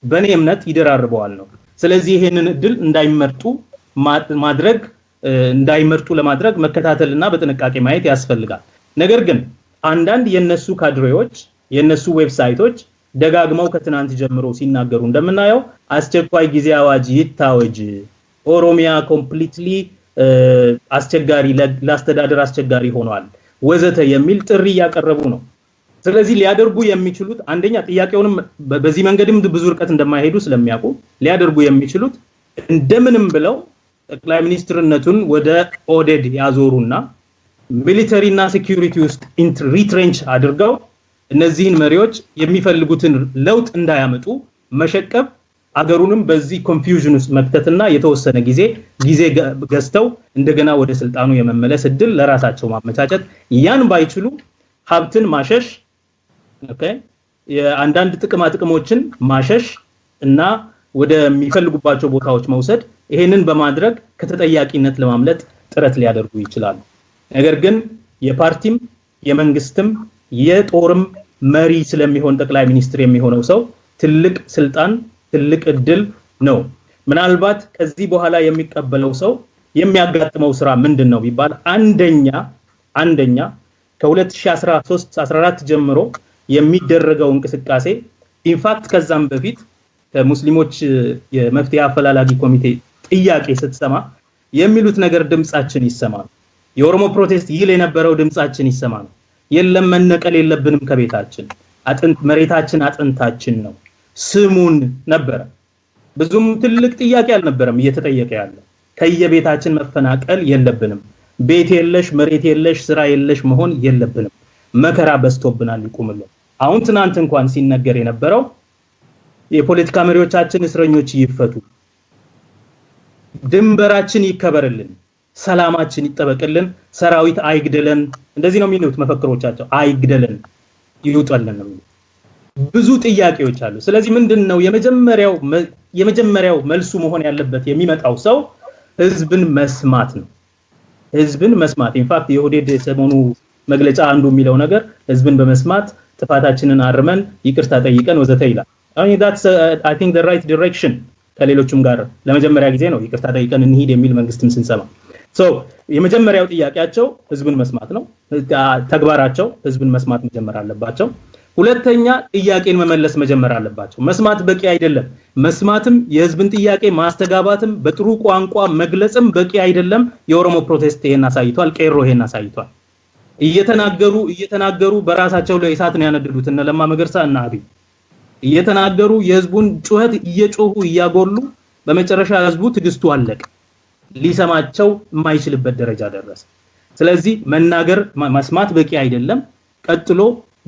በኔ እምነት ይደራርበዋል ነው ስለዚህ ይሄንን እድል እንዳይመርጡ ለማድረግ መከታተልና በጥንቃቄ ማየት ያስፈልጋል ነገር ግን አንዳንድ የነሱ ካድሬዎች የነሱ ዌብሳይቶች ደጋግመው ከትናንት ጀምሮ ሲናገሩ እንደምናየው አስቸኳይ ጊዜ አዋጅ ይታወጅ ኦሮሚያ ኮምፕሊትሊ አስቸጋሪ ለአስተዳደር አስቸጋሪ ሆኗል ወዘተ የሚል ጥሪ ያቀረቡ ነው ስለዚህ ሊያደርጉ የሚችሉት አንደኛ ጥያቄውንም በዚህ መንገድም ብዙ ርቀት እንደማይሄዱ ስለሚያውቁ ሊያደርጉ የሚችሉት እንደምንም ብለው ጠቅላይ ሚኒስትርነቱን ወደ ኦዴድ ያዞሩና ሚሊተሪና ሴኩሪቲ ውስጥ ሪትሬንች አድርገው እነዚህን መሪዎች የሚፈልጉትን ለውጥ እንዳያመጡ መሸቀብ አገሩንም በዚህ ኮንፊውዥን ውስጥ መክተትና የተወሰነ ጊዜ ገዝተው እንደገና ወደ ስልጣኑ የመመለስ እድል ለራሳቸው ማመቻቸት ያን ባይችሉ ሀብትን ማሸሽ ኦኬ የአንዳንድ ጥቅሞችን ማሸሽ እና ወደ የሚፈልጉባቸው ቦታዎች መውሰድ ይሄንን በማድረግ ከተጠያቂነት ለማምለጥ ጥረት ሊያደርጉ ይችላሉ ነገር ግን የፓርቲም የመንግስትም የጦርም መሪ ስለሚሆን ጠቅላይ ሚኒስትር የሚሆነው ሰው ትልቅ ስልጣን ትልቅ እድል ነው ምናልባት ከዚህ በኋላ የሚቀበለው ሰው የሚያጋጥመው ስራ ምንድነው ቢባል አንደኛ ከ2013 14 ጀምሮ የሚደረገው እንቅስቃሴ ኢንፋክት ከዛም በፊት ከሙስሊሞች የመፍትሄ አፈላላጊ ኮሚቴ ጥያቄ ስትሰማ የሚሉት ነገር ድምጻችን ይሰማል የኦሮሞ ፕሮቴስት ይል የነበረው ድምጻችን ይሰማል የለም መነቀል የለብንም ከቤታችን መሬታችን አጥንታችን ነው ስሙን ነበር ብዙም ትልቅ ጥያቄ አልነበረም እየተጠየቀ ያለው ከየቤታችን መፈናቀል የለብንም ቤት የለሽ መሬት የለሽ ስራ የለሽ መሆን የለብንም መከራ በስቶብናል ይቆምልን አሁን ትናንት እንኳን ሲነገር የነበረው የፖለቲካ መሪዎቻችን እስረኞች ይፈቱ ድንበራችን ይከበርልን ሰላማችን ይጠበቅልን ሰራዊት አይግደለን እንደዚህ ነው የሚሉት መፈክሮቻቸው አይግደለን ይውጣልን ነው ብዙ ጥያቄዎች አሉ ስለዚህ ምንድነው የመጀመሪያው መልሱ መሆን ያለበት የሚመጣው ሰው ህዝብን መስማት ነው ህዝብን መስማት ኢንፋክት የኦህዴድ ሰሞኑ መግለጫ አንዱ የሚለው ነገር ህዝብን በመስማት ጥፋታችንን አርመን ይቅርታ ጠይቀን ወዘተ ይላል that's I think the right direction ከሌሎችም ጋር ለመጀመሪያ ጊዜ ነው ይቅርታ ጠይቀን እንሂድ የሚል መንግስትም ስንሰማ so የመጀመሪያው ጥያቄያቸው ህዝብን መስማት ነው ተግባራቸው ህዝብን መስማት መጀመር አለባቸው ሁለተኛ ጥያቄን መመለስ መጀመር አለባቸው መስማት በቂ አይደለም መስማትም የህዝብን ጥያቄ ማስተጋባትም በጥሩ ቋንቋ መግለጽም በቂ አይደለም የኦሮሞ ፕሮቴስት ይሄን አሳይቷል ቄሮ ይሄን አሳይቷል እየተናገሩ በራሳቸው ላይ እሳት ነው ያነደዱት እነ ለማ መገርሳ እና አቢ እየተናገሩ የህዝቡን ጩኸት እየጮሁ እያጎሉ በመጨረሻ ህዝቡ ትግስቱ አለቀ ሊሰማቸው የማይችልበት ደረጃ ደረሰ ስለዚህ መናገር መስማት በቂ አይደለም ቀጥሎ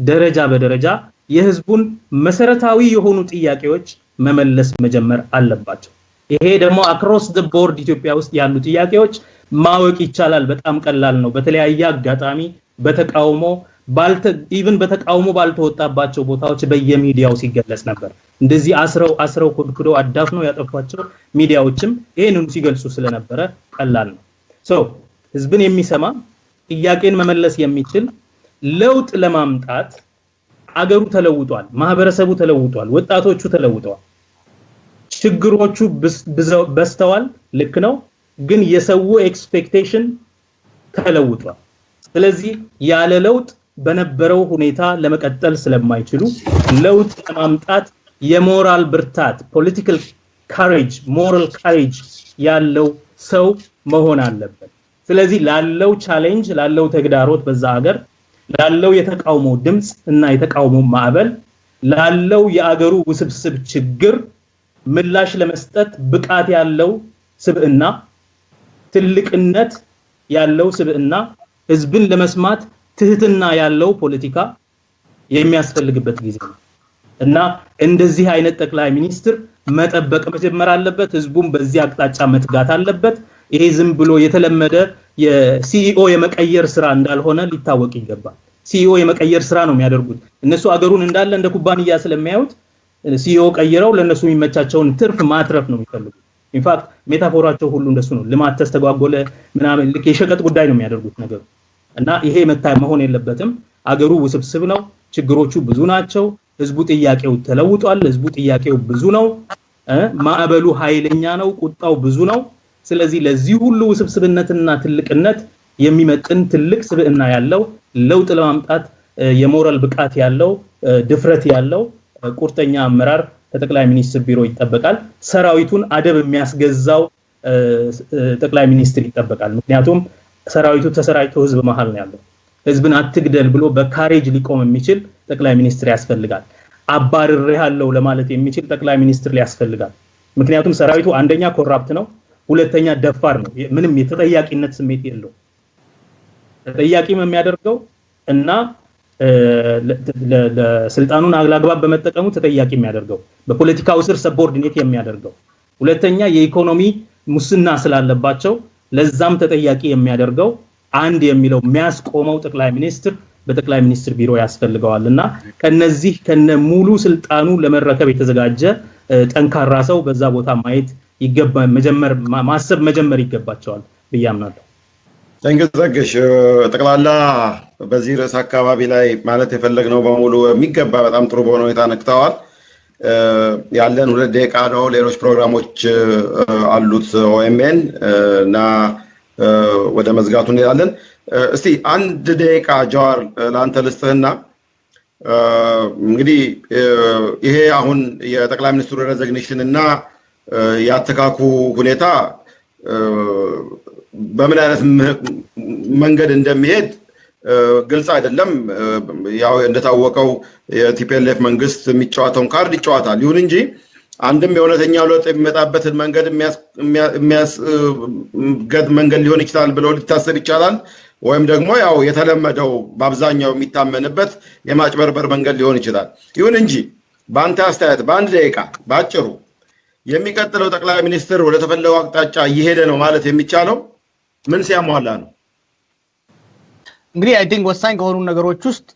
ደረጃ በደረጃ የህዝቡን መሰረታዊ የሆኑ ጥያቄዎች መመለስ መጀመር አለባቸው ይሄ ደግሞ across the board ኢትዮጵያ ውስጥ ያሉ ጥያቄዎች ማወቅ ይቻላል በጣም ቀላል ነው በተለያየ አጋጣሚ በተቃውሞ በተቃውሞ ባልተወጣባቸው ቦታዎች በየሚዲያው ሲገለጽ ነበር እንደዚህ አስረው ኮድኩዶ አዳፍነው ያጠፋቸው ሚዲያዎችም ይሄንን ሲገልጹ ስለነበረ ቀላል ነው so ህዝብን የሚሰማ ጥያቄን መመለስ የሚችል ለውጥ ለማምጣት አገሩ ተለውጧል ማህበረሰቡ ተለውጧል ወጣቶቹ ተለውጠዋል ችግሮቹ በስተዋል ልክ ነው ግን የሰው ኤክስፔክቴሽን ተለውጧል ስለዚህ ያለ ለውጥ በነበረው ሁኔታ ለመቀጠል ስለማይችሉ ለውጥ ለማምጣት የሞራል ብርታት ፖለቲካል ካሬጅ ሞራል ካሬጅ ያለው ሰው መሆን አለበት ስለዚህ ላለው ቻሌንጅ ላለው ተግዳሮት በዛ ሀገር ላለው የተቃውሞ ድምጽ እና የተቃውሞ ማዕበል ላለው የአገሩ ውስብስብ ችግር ምላሽ ለመስጠት ብቃት ያለው ስብዕና ትልቅነት ያለው ስብዕና ህዝብን ለመስማት ትህትና ያለው ፖለቲካ የሚያስፈልግበት ጊዜ ነው እና እንደዚህ አይነት ጠቅላይ ሚኒስትር መጠበቅ መጀመር አለበት ህዝቡም በዚህ አቅጣጫ መትጋት አለበት ይሄ ዝም ብሎ የተለመደ የሲኢኦ የመቀየር ስራ እንዳልሆነ ሊታወቅ ይገባል ሲኢኦ የመቀየር ስራ ነው የሚያደርጉት እነሱ አገሩን እንዳለ እንደ ኩባንያ ስለሚያዩት ሲኢኦ ቀይረው ለነሱ የሚመቻቸውን ትርፍ ማትረፍ ነው የሚፈልጉት ኢንፋክት ሜታፎራቸው ሁሉ እንደሱ ነው ልማት ተስተጓጎለ ምናምን ልክ የሸቀጥ ጉዳይ ነው የሚያደርጉት ነገር እና ይሄ መሆን የለበትም አገሩ ውስብስብ ነው ችግሮቹ ብዙ ናቸው ህዝቡ ጥያቄው ተለውጧል ህዝቡ ጥያቄው ብዙ ነው ማዕበሉ ኃይለኛ ነው ቁጣው ብዙ ነው ስለዚህ ለዚህ ሁሉ ውስብስብነትና ትልቅነት የሚመጥን ትልቅ ስብዕና ያለው ለውጥ ለማምጣት የሞራል ብቃት ያለው ድፍረት ያለው ቁርጠኛ አመራር ከጠቅላይ ሚኒስትር ቢሮ ይጠበቃል ሰራዊቱን አደብ የሚያስገዛው ጠቅላይ ሚኒስትር ይጠበቃል ምክንያቱም ሰራዊቱ ተሰራይቶ ህዝብ መሃል ነው ያለው ህዝብን አትግደል ብሎ በካሬጅ ሊቆም የሚችል ጠቅላይ ሚኒስትር ያስፈልጋል አባርሬ ያለው ለማለት የሚችል ጠቅላይ ሚኒስትር ሊያስፈልጋል ምክንያቱም ሰራዊቱ አንደኛ ኮራፕት ነው ሁለተኛ ደፋር ነው ምንም የተጠያቂነት ስሜት የለው ተጠያቂም የሚያደርገው እና ለስልጣኑን አግላግባብ በመጠቀሙ ተጠያቂ የሚያደርገው በፖለቲካው ስር ሰቦርዲኔት የሚያደርገው ሁለተኛ የኢኮኖሚ ሙስና ስላለባቸው ለዛም ተጠያቂ የሚያደርገው አንድ የሚለው የሚያስቆመው ጠቅላይ ሚኒስትር በጠቅላይ ሚኒስትር ቢሮ ያስፈልጋልና ከነዚህ ከነ ሙሉ ስልጣኑ ለመረከብ የተዘጋጀ ጠንካራ ሰው በዛ ቦታ ማየት ይገባ ማሰብ መጀመር ይገባቸዋል በያምናለሁ ተንገዘገሽ ጠቅላላ በዚህ ርዕስ አካባቢ ላይ ማለት የፈለግነው በሙሉ የሚገባ በጣም ጥሩ በሆነ ሁኔታ ነክተዋል ያለን 2 ደቂቃ ነው ሌሎች ፕሮግራሞች አሉት OMN እና ወደ መዝጋቱ እንላለን እስቲ 1 ደቂቃ ጃዋር ላንተ ልስጥህና እንግዲህ ይሄ አሁን የጠቅላይ ሚኒስትሩ ሬዚግኔሽን እና ያተካኩ ሁኔታ በምን አይነት መንገድ እንደሚሄድ ግልጽ አይደለም ያው እንደታወቀው የቲፒኤልኤፍ መንግስት የሚጫወተውን ካርድ ይጫወታል ይሁን እንጂ አንድም የእውነተኛው ለውጥ የሚመጣበትን መንገድ መንገድ ሊሆን ይችላል ብለው ሊታሰብ ይችላል ወይም ደግሞ ያው የተለመደው በአብዛኛው የሚታመንበት የማጭበርበር መንገድ ሊሆን ይችላል ይሁን እንጂ በአንተ አስተያየት በአንድ ደቂቃ ባጭሩ የሚቀጥለው ጠቅላይ ሚኒስትር ወደ ተፈለገው አቅጣጫ እየሄደ ነው ማለት የሚቻለው ምን ሲያሟላ ነው እንግዲህ አይ ቲንክ ወሳኝ ከሆኑ ነገሮች ውስጥ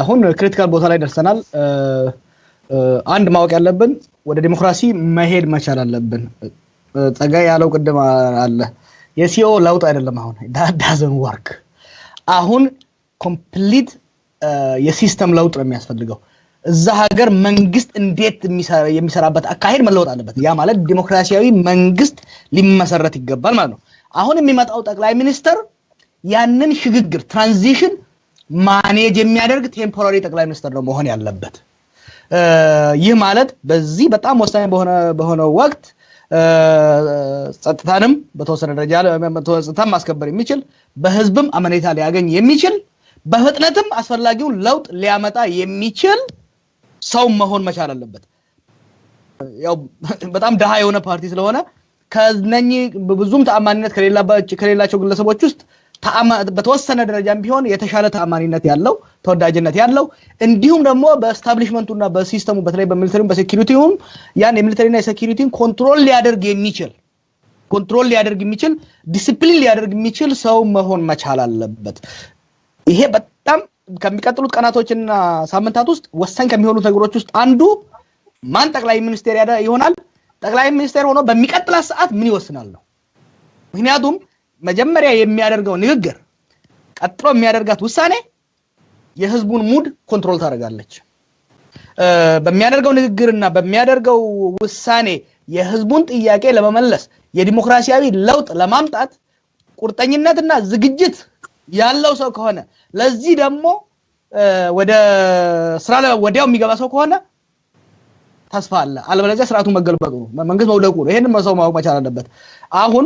አሁን ክሪቲካል ቦታ ላይ ደርሰናል አንድ ማወቅ ያለብን ወደ ዲሞክራሲ መሄድ መቻል አለብን ጸጋይ ያለው ቅድም አለ የሲኦ ለውጥ አይደለም አሁን that doesn't work አሁን ኮምፕሊት የሲስተም ለውጥ ነው የሚያስፈልገው እዛ ሀገር መንግስት እንዴት የሚሰራበት አካሄድ መለወጥ አለበት ያ ማለት ዲሞክራሲያዊ መንግስት ሊመሰረት ይገባል ማለት ነው አሁን የሚመጣው ጠቅላይ ሚኒስትር ያንን ሽግግር ትራንዚሽን ማኔጅ የሚያደርግ ቴምፖራሪ ጠቅላይ ሚኒስትር ነው መሆን ያለበት ይህ ማለት በዚህ በጣም ወሳኝ በሆነ ወቅት ጸጥታንም በተወሰነ ደረጃ ጸጥታን ማስከበር የሚችል በህዝብም አመኔታ ሊያገኝ የሚችል በፍጥነትም አስፈላጊውን ለውጥ ሊያመጣ የሚችል ሰው መሆን መቻል አለበት ያው በጣም ደሃ የሆነ ፓርቲ ስለሆነ ከነኚህ ብዙም ተአማኒነት ከሌላቸው ግለሰቦች ውስጥ በተወሰነ ደረጃም ቢሆን የተሻለ ተአማኒነት ያለው ተወዳጅነት ያለው እንዲሁም ደግሞ በስታብሊሽመንቱና በሲስተሙ በተለይ በሚሊተሪው በሴኩሪቲውም ያን የሚሊተሪና የሴኩሪቲን ኮንትሮል ሊያደርግ የሚችል ዲሲፕሊን ሊያደርግ የሚችል ሰው መሆን መቻል አለበት ይሄ በጣም ከሚቀጥሉት ቀናቶችና ሳምንታት ውስጥ ወሳኝ ከሚሆኑት ነገሮች ውስጥ አንዱ ማን ጠቅላይ ሚኒስትር ይሆናል ጠቅላይ ሚኒስትር ሆኖ በሚቀጥለው ሰዓት ምን ይወስናል ነው ምክንያቱም መጀመሪያ የሚያደርገው ንግግር ቀጥሎ የሚያደርጋት ውሳኔ የህዝቡን ሙድ ኮንትሮል ታደርጋለች በሚያደርገው ንግግርና በሚያደርገው ውሳኔ የህዝቡን ጥያቄ ለመመለስ የዲሞክራሲያዊ ለውጥ ለማምጣት ቁርጠኝነትና ዝግጅት ያለው ሰው ከሆነ ለዚህ ደግሞ ወደ ስራ ወዲያው የሚገባ ሰው ከሆነ ተስፋ አለ አለበለዚያ ስርዓቱ መገልበጡ መንግስት መውደቁ ነው ይሄንን ሰው ማወቅ መቻል አለበት አሁን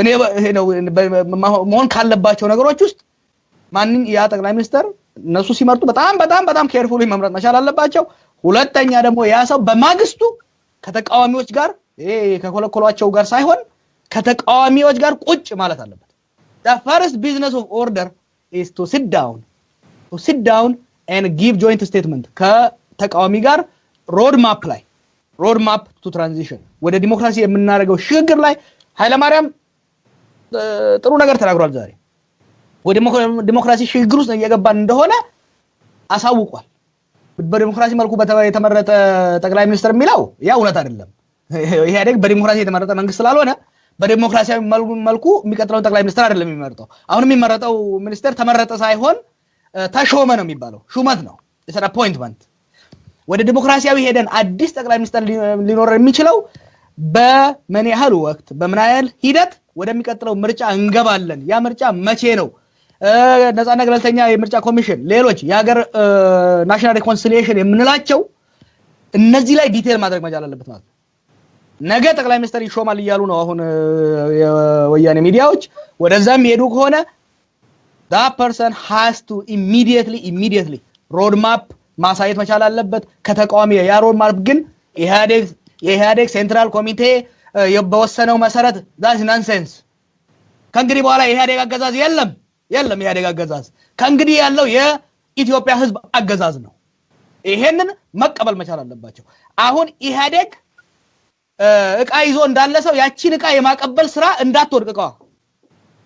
እኔ ይሄ ነው መሆን ካለባቸው ነገሮች ውስጥ ማን ያ ጠቅላይ ሚኒስትር እነሱ ሲመርጡ በጣም ኬርፉሊ መምረጥ መቻል አለባቸው ሁለተኛ ደግሞ ያ ሰው በማግስቱ ከተቃዋሚዎች ጋር ከኮለኮሏቸው ጋር ሳይሆን ከተቃዋሚዎች ጋር ቁጭ ማለት አለበት the first business of order is to sit down and give joint statement ከተቃዋሚ ጋር road map to transition ወደ ዲሞክራሲ የምናደርገው ሽግግር ላይ ኃይለማርያም ጥሩ ነገር ተናግሯል ዛሬ ወደ ዲሞክራሲ ሽግግር ውስጥ እየገባን እንደሆነ አሳውቋል በዲሞክራሲ መልኩ የተመረጠ ጠቅላይ ሚኒስትር የሚለው ያ እውነት አይደለም ኢህአዴግ በዲሞክራሲ የተመረጠ መንግስት ስላልሆነ በዲሞክራሲያዊ መልኩ የሚቀጥለው ጠቅላይ ሚኒስትር አይደለም የሚመርጠው አሁን የሚመረጠው ሚኒስትር ተመረጠ ሳይሆን ተሾመ ነው የሚባለው ሹመት ነው it's an appointment ወደ ዲሞክራሲያዊ ሄደን አዲስ ጠቅላይ ሚኒስትር ሊኖር የሚችለው በምን ያህል ወቅት በምን ያህል ሂደት ወደሚቀጥለው ምርጫ እንገባለን ያ ምርጫ መቼ ነው ነፃና ገለልተኛ የምርጫ ኮሚሽን ሌሎች የሀገር ናሽናል ሪኮንሲሊየሽን የምንላቸው እነዚህ ላይ ዲቴል ማድረግ መቻል አለበት ማለት ነገ ጠቅላይ ሚኒስትር ይሾማል ይያሉ ነው አሁን የወያኔ ሚዲያዎች ወደዛም ሄዱ ከሆነ that person has to immediately road map ማሳየት መቻል አለበት ከተቃዋሚ ያ road map ግን የኢህአዴግ ሴንትራል ኮሚቴ በወሰነው መሰረት that's nonsense ከእንግዲህ በኋላ የኢህአዴግ አገዛዝ የለም የኢህአዴግ አገዛዝ ከእንግዲህ ያለው የኢትዮጵያ ህዝብ አገዛዝ ነው ይሄንን መቀበል መቻል አለባቸው አሁን ኢህአዴግ እቃ ይዞ እንዳለ ሰው ያቺን እቃ የማቀበል ስራ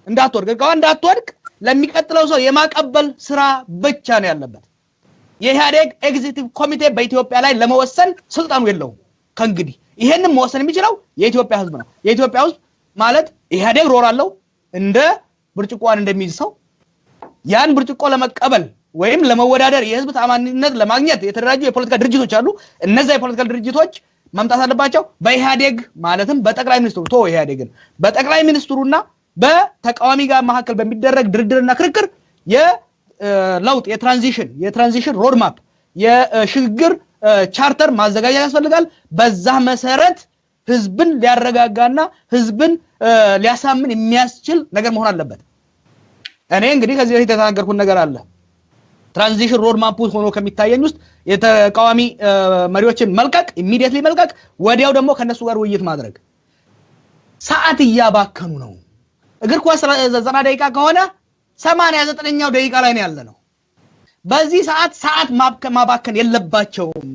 እንዳትወድቅ ለሚቀጥለው ሰው የማቀበል ስራ ብቻ ነው ያለበት የኢህአዴግ ኤግዚኪቲቭ ኮሚቴ በኢትዮጵያ ላይ ለመወሰን ስልጣኑ የለውም ከእንግዲህ ይሄንን መወሰን የሚችለው የኢትዮጵያ ህዝብ ነው የኢትዮጵያ ህዝብ ማለት ኢህአዴግ ሮል አለው እንደ ብርጭቆን እንደሚይዝ ሰው ያን ብርጭቆ ለመቀበል ወይም ለመወዳደር የህዝብ ተአማኒነት ለማግኘት የተደራጁ የፖለቲካ ድርጅቶች አሉ እነዛ የፖለቲካ ድርጅቶች መምጣት አለባቸው በኢህአዴግ ማለትም በጠቅላይ ሚኒስትሩ ኢህአዴግን በጠቅላይ ሚኒስትሩና በተቃዋሚ ጋር መሐከል በሚደረግ ድርድርና ክርክር የለውጥ የትራንዚሽን ሮድ ማፕ የሽግግር ቻርተር ማዘጋጀት ያስፈልጋል በዛ መሰረት ህዝብን ሊያረጋጋና ህዝብን ሊያሳምን የሚያስችል ነገር መሆን አለበት እኔ እንግዲህ ከዚህ በፊት የተናገርኩት ነገር አለ ትራንዚሽን ሮድ ማፕ ሆኖ ከሚታየኝ ውስጥ የተቃዋሚ መሪዎችን መልቀቅ ኢሚዲየትሊ መልቀቅ ወዲያው ደግሞ ከነሱ ጋር ውይይት ማድረግ ሰዓት እያባከኑ ነው እግር ኳስ 90 ደቂቃ ከሆነ 89ኛው ደቂቃ ላይ ነው ያለነው በዚህ ሰዓት ማባከን የለባቸውም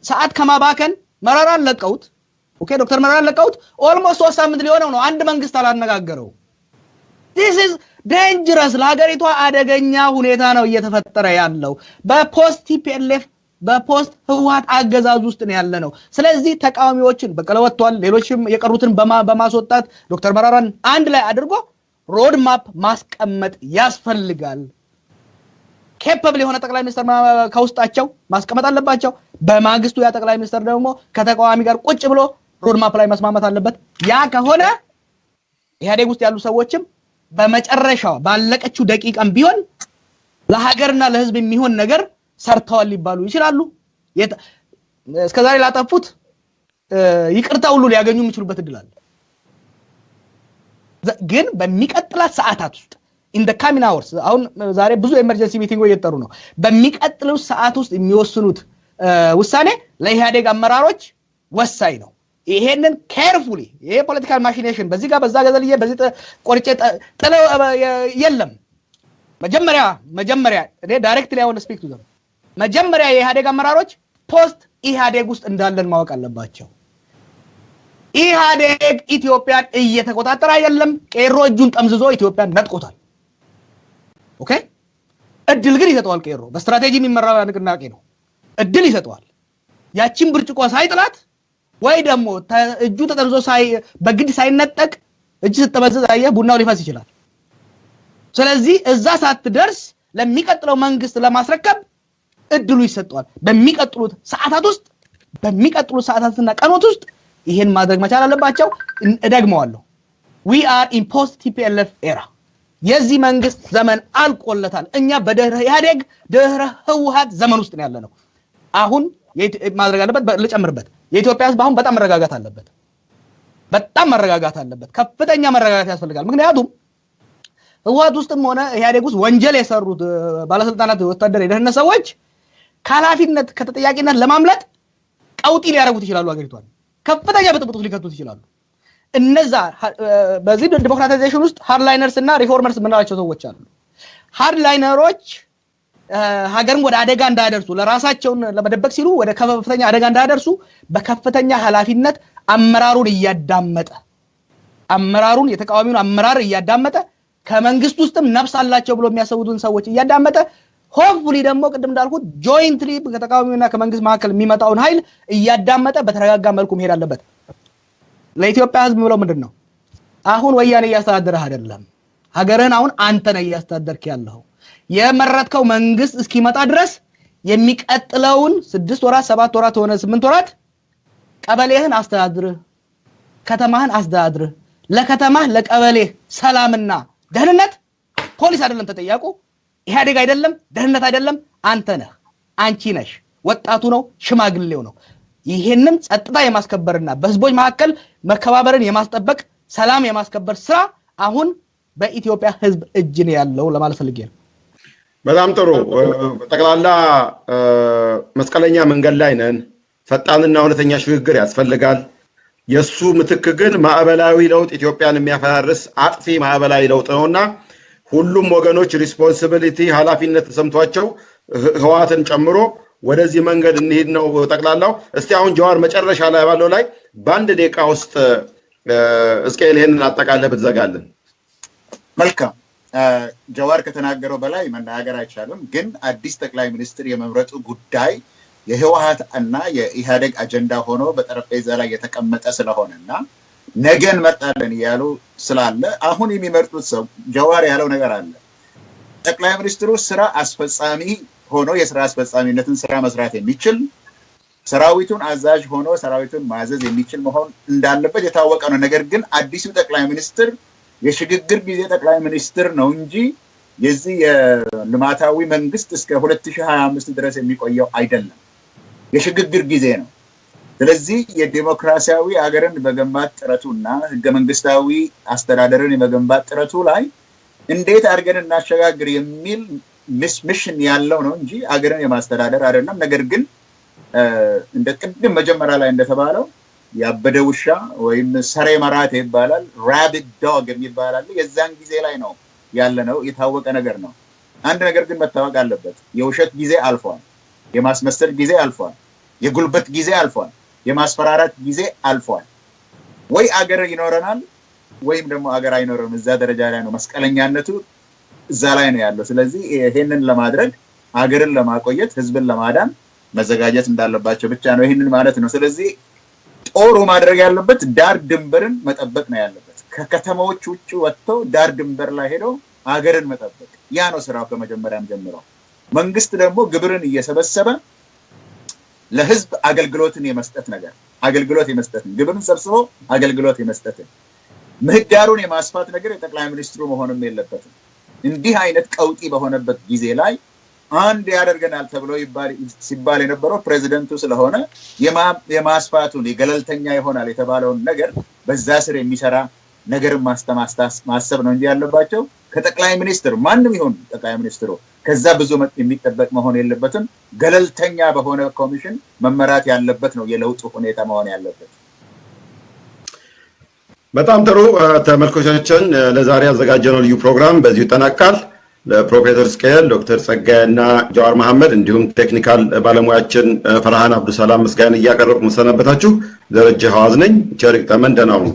ሰዓት ከማባከን መራራን ለቀውት ኦኬ ዶክተር መራራን ለቀውት ኦልሞስት 3 ሳምንት ሊሆነው ነው አንድ መንግስት አላነጋገረው this is dangerous ለሀገሪቷ አደገኛ ሁኔታ ነው እየተፈጠረ ያለው በፖስት ቲፒኤልኤፍ በፖስት ህወሓት አገዛዝ ውስጥ ነው ያለነው ስለዚህ ተቃዋሚዎችን በቀለወጥቷል ሌሎችም የቀሩትን በማስወጣት ዶክተር መራራን አንድ ላይ አድርጎ ሮድ ማፕ ማስቀመጥ ያስፈልጋል ኬፓብል የሆነ ጠቅላይ ሚኒስትር ከውስጣቸው ማስቀመጥ አለባቸው በማግስቱ ያ ጠቅላይ ሚኒስትር ደግሞ ከተቃዋሚ ጋር ቁጭ ብሎ ሮድ ማፕ ላይ መስማማት አለበት ያ ከሆነ ኢህአዴግ ውስጥ ያሉ ሰዎችም በመጨረሻው ባለቀችው ደቂቃም ቢሆን ለሀገርና ለህዝብ የሚሆን ነገር ሰርተዋል ሊባሉ ይችላሉ እስከዛሬ ላጠፉት ይቅርታ ሁሉ ሊያገኙ የሚችሉበት እድል አለ ግን በሚቀጥላት ሰዓታት ውስጥ in the coming hours አሁን ዛሬ ብዙ ኤመርጀንሲ ሚቲንጎች እየተጠሩ ነው በሚቀጥለው ሰዓት ውስጥ የሚወስኑት ውሳኔ ለኢህአዴግ አመራሮች ወሳኝ ነው ይሄንን ኬርፉሊ ይሄ ፖለቲካል ማሽኔሽን በዚህ ጋር በዛ ገዘልዬ በዚህ ቆርጬ ጥለው የለም መጀመሪያ እኔ ዳይሬክትሊ አይ ዋንት ስፒክ ቱ ዘም መጀመሪያ የኢህአዴግ አመራሮች ፖስት ኢህአዴግ ውስጥ እንዳለን ማወቅ አለባቸው ኢህአዴግ ኢትዮጵያን እየተቆጣጠረ አይደለም ቄሮ እጁን ጠምዝዞ ኢትዮጵያን ነጥቆታል ኦኬ እድል ግን ይሰጠዋል ቄሮ በስትራቴጂ የሚመራ ንቅናቄ ነው እድል ይሰጠዋል ያቺን ብርጭቆ ሳይጥላት ወይ ደግሞ እጁ ተጠምዞ በግድ ሳይነጠቅ እጅ ስትጠመዘዝ አየህ ቡናው ሊፈስ ይችላል ስለዚህ እዛ ሳትደርስ ለሚቀጥለው መንግስት ለማስረከብ እድሉ ይሰጠዋል በሚቀጥሉት ሰዓታትና ቀኖች ውስጥ ይሄን ማድረግ መቻል አለባቸው እደግመዋለሁ we are in post TPLF era የዚህ መንግስት ዘመን አልቆለታል እኛ በድህረ ኢህአዴግ ድህረ ህወሓት ዘመን ውስጥ ነው ያለነው አሁን ማድረግ አለበት ልጨምርበት የኢትዮጵያ ህዝብ አሁን በጣም መረጋጋት አለበት ከፍተኛ መረጋጋት ያስፈልጋል ምክንያቱም ህወሓት ውስጥም ሆነ ኢህአዴግ ውስጥ ወንጀል የሰሩት ባለስልጣናት ወታደር የደህንነት ሰዎች ከኃላፊነት ከተጠያቂነት ለማምለጥ ቀውጢ ሊያረጉት ይችላሉ አገሪቷን ከፍተኛ ብጥብጥ ሊከቱት ይችላሉ እነዛ በዚህ ዲሞክራታይዜሽን ውስጥ ሃርድላይነርስ እና ሪፎርመርስ ምንላቸው ሰዎች አሉ ሃርድላይነሮች ሀገርን ወደ አደጋ እንዳያደርሱ ለራሳቸውን ለመደበቅ ሲሉ ወደ ከፍተኛ አደጋ እንዳያደርሱ በከፍተኛ ኃላፊነት አመራሩን የተቃዋሚውን አመራር እያዳመጠ ከመንግስት ውስጥም ነፍስ አላቸው ብሎ የሚያሰቡትን ሰዎች እያዳመጠ ሆፕፉሊ ደግሞ ቅድም እንዳልኩት ጆይንትሊ ከተቃዋሚውና ከመንግስት መካከል የሚመጣውን ኃይል እያዳመጠ በተረጋጋ መልኩ መሄድ አለበት። ለኢትዮጵያ ህዝብ ብለው ምንድነው አሁን ወያኔ እያስተዳደረህ አይደለም ሀገርን አሁን አንተ ነህ እያስተዳደርክ ያለው የመረጥከው መንግስት እስኪመጣ ድረስ የሚቀጥለውን 6 ወራት 7 ወራት ሆነ 8 ወራት ቀበሌህን አስተዳድር ከተማህን አስተዳድር ለከተማህ ለቀበሌህ ሰላምና ደህንነት ፖሊስ አይደለም ተጠያቁ ኢህአዴግ አይደለም ደህንነት አይደለም አንተ ነህ አንቺ ነሽ ወጣቱ ነው ሽማግሌው ነው ይሄንን ጸጥታ የማስከበርና በህዝቦች መካከል መከባበርን የማስጠበቅ ሰላም የማስከበር ስራ አሁን በኢትዮጵያ ህዝብ እጅ ነው ያለው ለማለት ፈልጌ ነው። በጣም ጥሩ ጠቅላላ መስቀለኛ መንገድ ላይ ነን ፈጣንና እውነተኛ ሽግግር ያስፈልጋል የሱ ምትክ ግን ማዕበላዊ ለውጥ ኢትዮጵያን የሚያፈራርስ አጥፊ ማዕበላዊ ለውጥ ነውና ሁሉም ወገኖች ሪስፖንሲቢሊቲ ኃላፊነት ተሰምቷቸው ህዋትን ጨምሮ ወደዚህ መንገድ እንሂድ ነው ጠቅላላው። እስቲ አሁን ጀዋር መጨረሻ ላይ ባለው ላይ በአንድ ደቂቃ ውስጥ እስከል ይሄንን አጠቃላይ ብትዘጋልን መልካም ጀዋር ከተናገረው በላይ መናገር አይቻልም ግን አዲስ ጠቅላይ ሚኒስትር የመምረጡ ጉዳይ የህወሓት እና የኢህአዴግ አጀንዳ ሆኖ በጠረጴዛ ላይ የተቀመጠ ስለሆነና ነገን መጣለን ያሉ ስላለ አሁን የሚመርጡት ሰው ጀዋር ያለው ነገር አለ ጠቅላይ ሚኒስትሩ ስራ አስፈጻሚ ሆኖ የስራ አስፈጻሚነትን ስራ መስራት የሚችል ሰራዊቱን አዛዥ ሆኖ ሰራዊቱን ማዘዝ የሚችል መሆን እንዳለበት የታወቀ ነው ነገር ግን አዲሱ ጠቅላይ ሚኒስትር የሽግግር ጊዜ ጠቅላይ ሚኒስትር ነው እንጂ የዚህ የልማታዊ መንግስት እስከ 2025 ድረስ የሚቆየው አይደለም የሽግግር ጊዜ ነው ስለዚህ የዲሞክራሲያዊ ሀገርን በመገንባት ጥረቱና ህገ መንግስታዊ አስተዳደርን የመገንባት ጥረቱ ላይ እንዴት አድርገን እናሸጋግር የሚል ሚሽን ያለው ነው እንጂ ሀገርን የማስተዳደር አይደለም ነገር ግን እንደ ቅድም መጀመሪያ ላይ እንደተባለው ያበደ ውሻ ወይም ሰሬ መራት ይባላል ራቢት ዶግ የሚባላል የዛን ጊዜ ላይ ነው ያለነው የታወቀ ነገር ነው አንድ ነገር ግን መታወቅ አለበት የውሸት ጊዜ አልፏል የማስመሰል ጊዜ አልፏል የጉልበት ጊዜ አልፏል የማስፈራራት ጊዜ አልፏል ወይ አገር ይኖረናል ወይም ደግሞ አገር አይኖርም እዛ ደረጃ ላይ ነው መስቀለኛነቱ እዛ ላይ ነው ያለው ስለዚህ ይሄንን ለማድረግ አገርን ለማቆየት ህዝብን ለማዳን መዘጋጀት እንዳለባቸው ብቻ ነው ይሄንን ማለት ነው ስለዚህ ጦሩ ማድረግ ያለበት ዳር ድንበርን መጠበቅ ነው ያለበት ከከተማዎች ውጪ ወጥቶ ዳር ድንበር ላይ ሄዶ አገርን መጠበቅ ያ ነው ስራው ከመጀመሪያም ጀምሮ መንግስት ደግሞ ግብርን እየሰበሰበ ለህዝብ አገልግሎትን የመስጠት ነገር አገልግሎት የመስጠት ግብርን ሰብስቦ አገልግሎት የመስጠት ምህዳሩን የማስፋት ነገር የጠቅላይ ሚኒስትሩ መሆንም የለበትም እንዲህ አይነት ቀውጢ በሆነበት ጊዜ ላይ አንድ ያደርገናል ተብሎ ሲባል የነበረው ፕሬዝዳንቱ ስለሆነ የማስፋቱን የገለልተኛ ይሆናል የተባለውን ነገር በዛ ስር የሚሰራ ነገር ማስተማስተማሰብ ነው እንጂ ያለባቸው ከጠቅላይ ሚኒስትር ማንንም ይሁን ጠቅላይ ሚኒስትሩ ከዛ ብዙ የሚጠበቅ መሆን የለበትም ገለልተኛ በሆነ ኮሚሽን መመራት ያለበት ነው የለውጡ ሁኔታ መሆን ያለበት በጣም ጥሩ ተመልካቾቻችን ለዛሬ ያዘጋጀነው ልዩ ፕሮግራም በዚሁ ተጠናቋል ለፕሮፌሰር ስኬል ዶክተር ጸጋይና ጀዋር መሐመድ እንዲሁም ቴክኒካል ባለሙያችን ፈርሃን አብዱሰላም ምስጋና እያቀረብኩ መሰናበታችሁ ደረጀ ሐዋዝ ነኝ ቸር ይግጠመን ደህና ሁኑ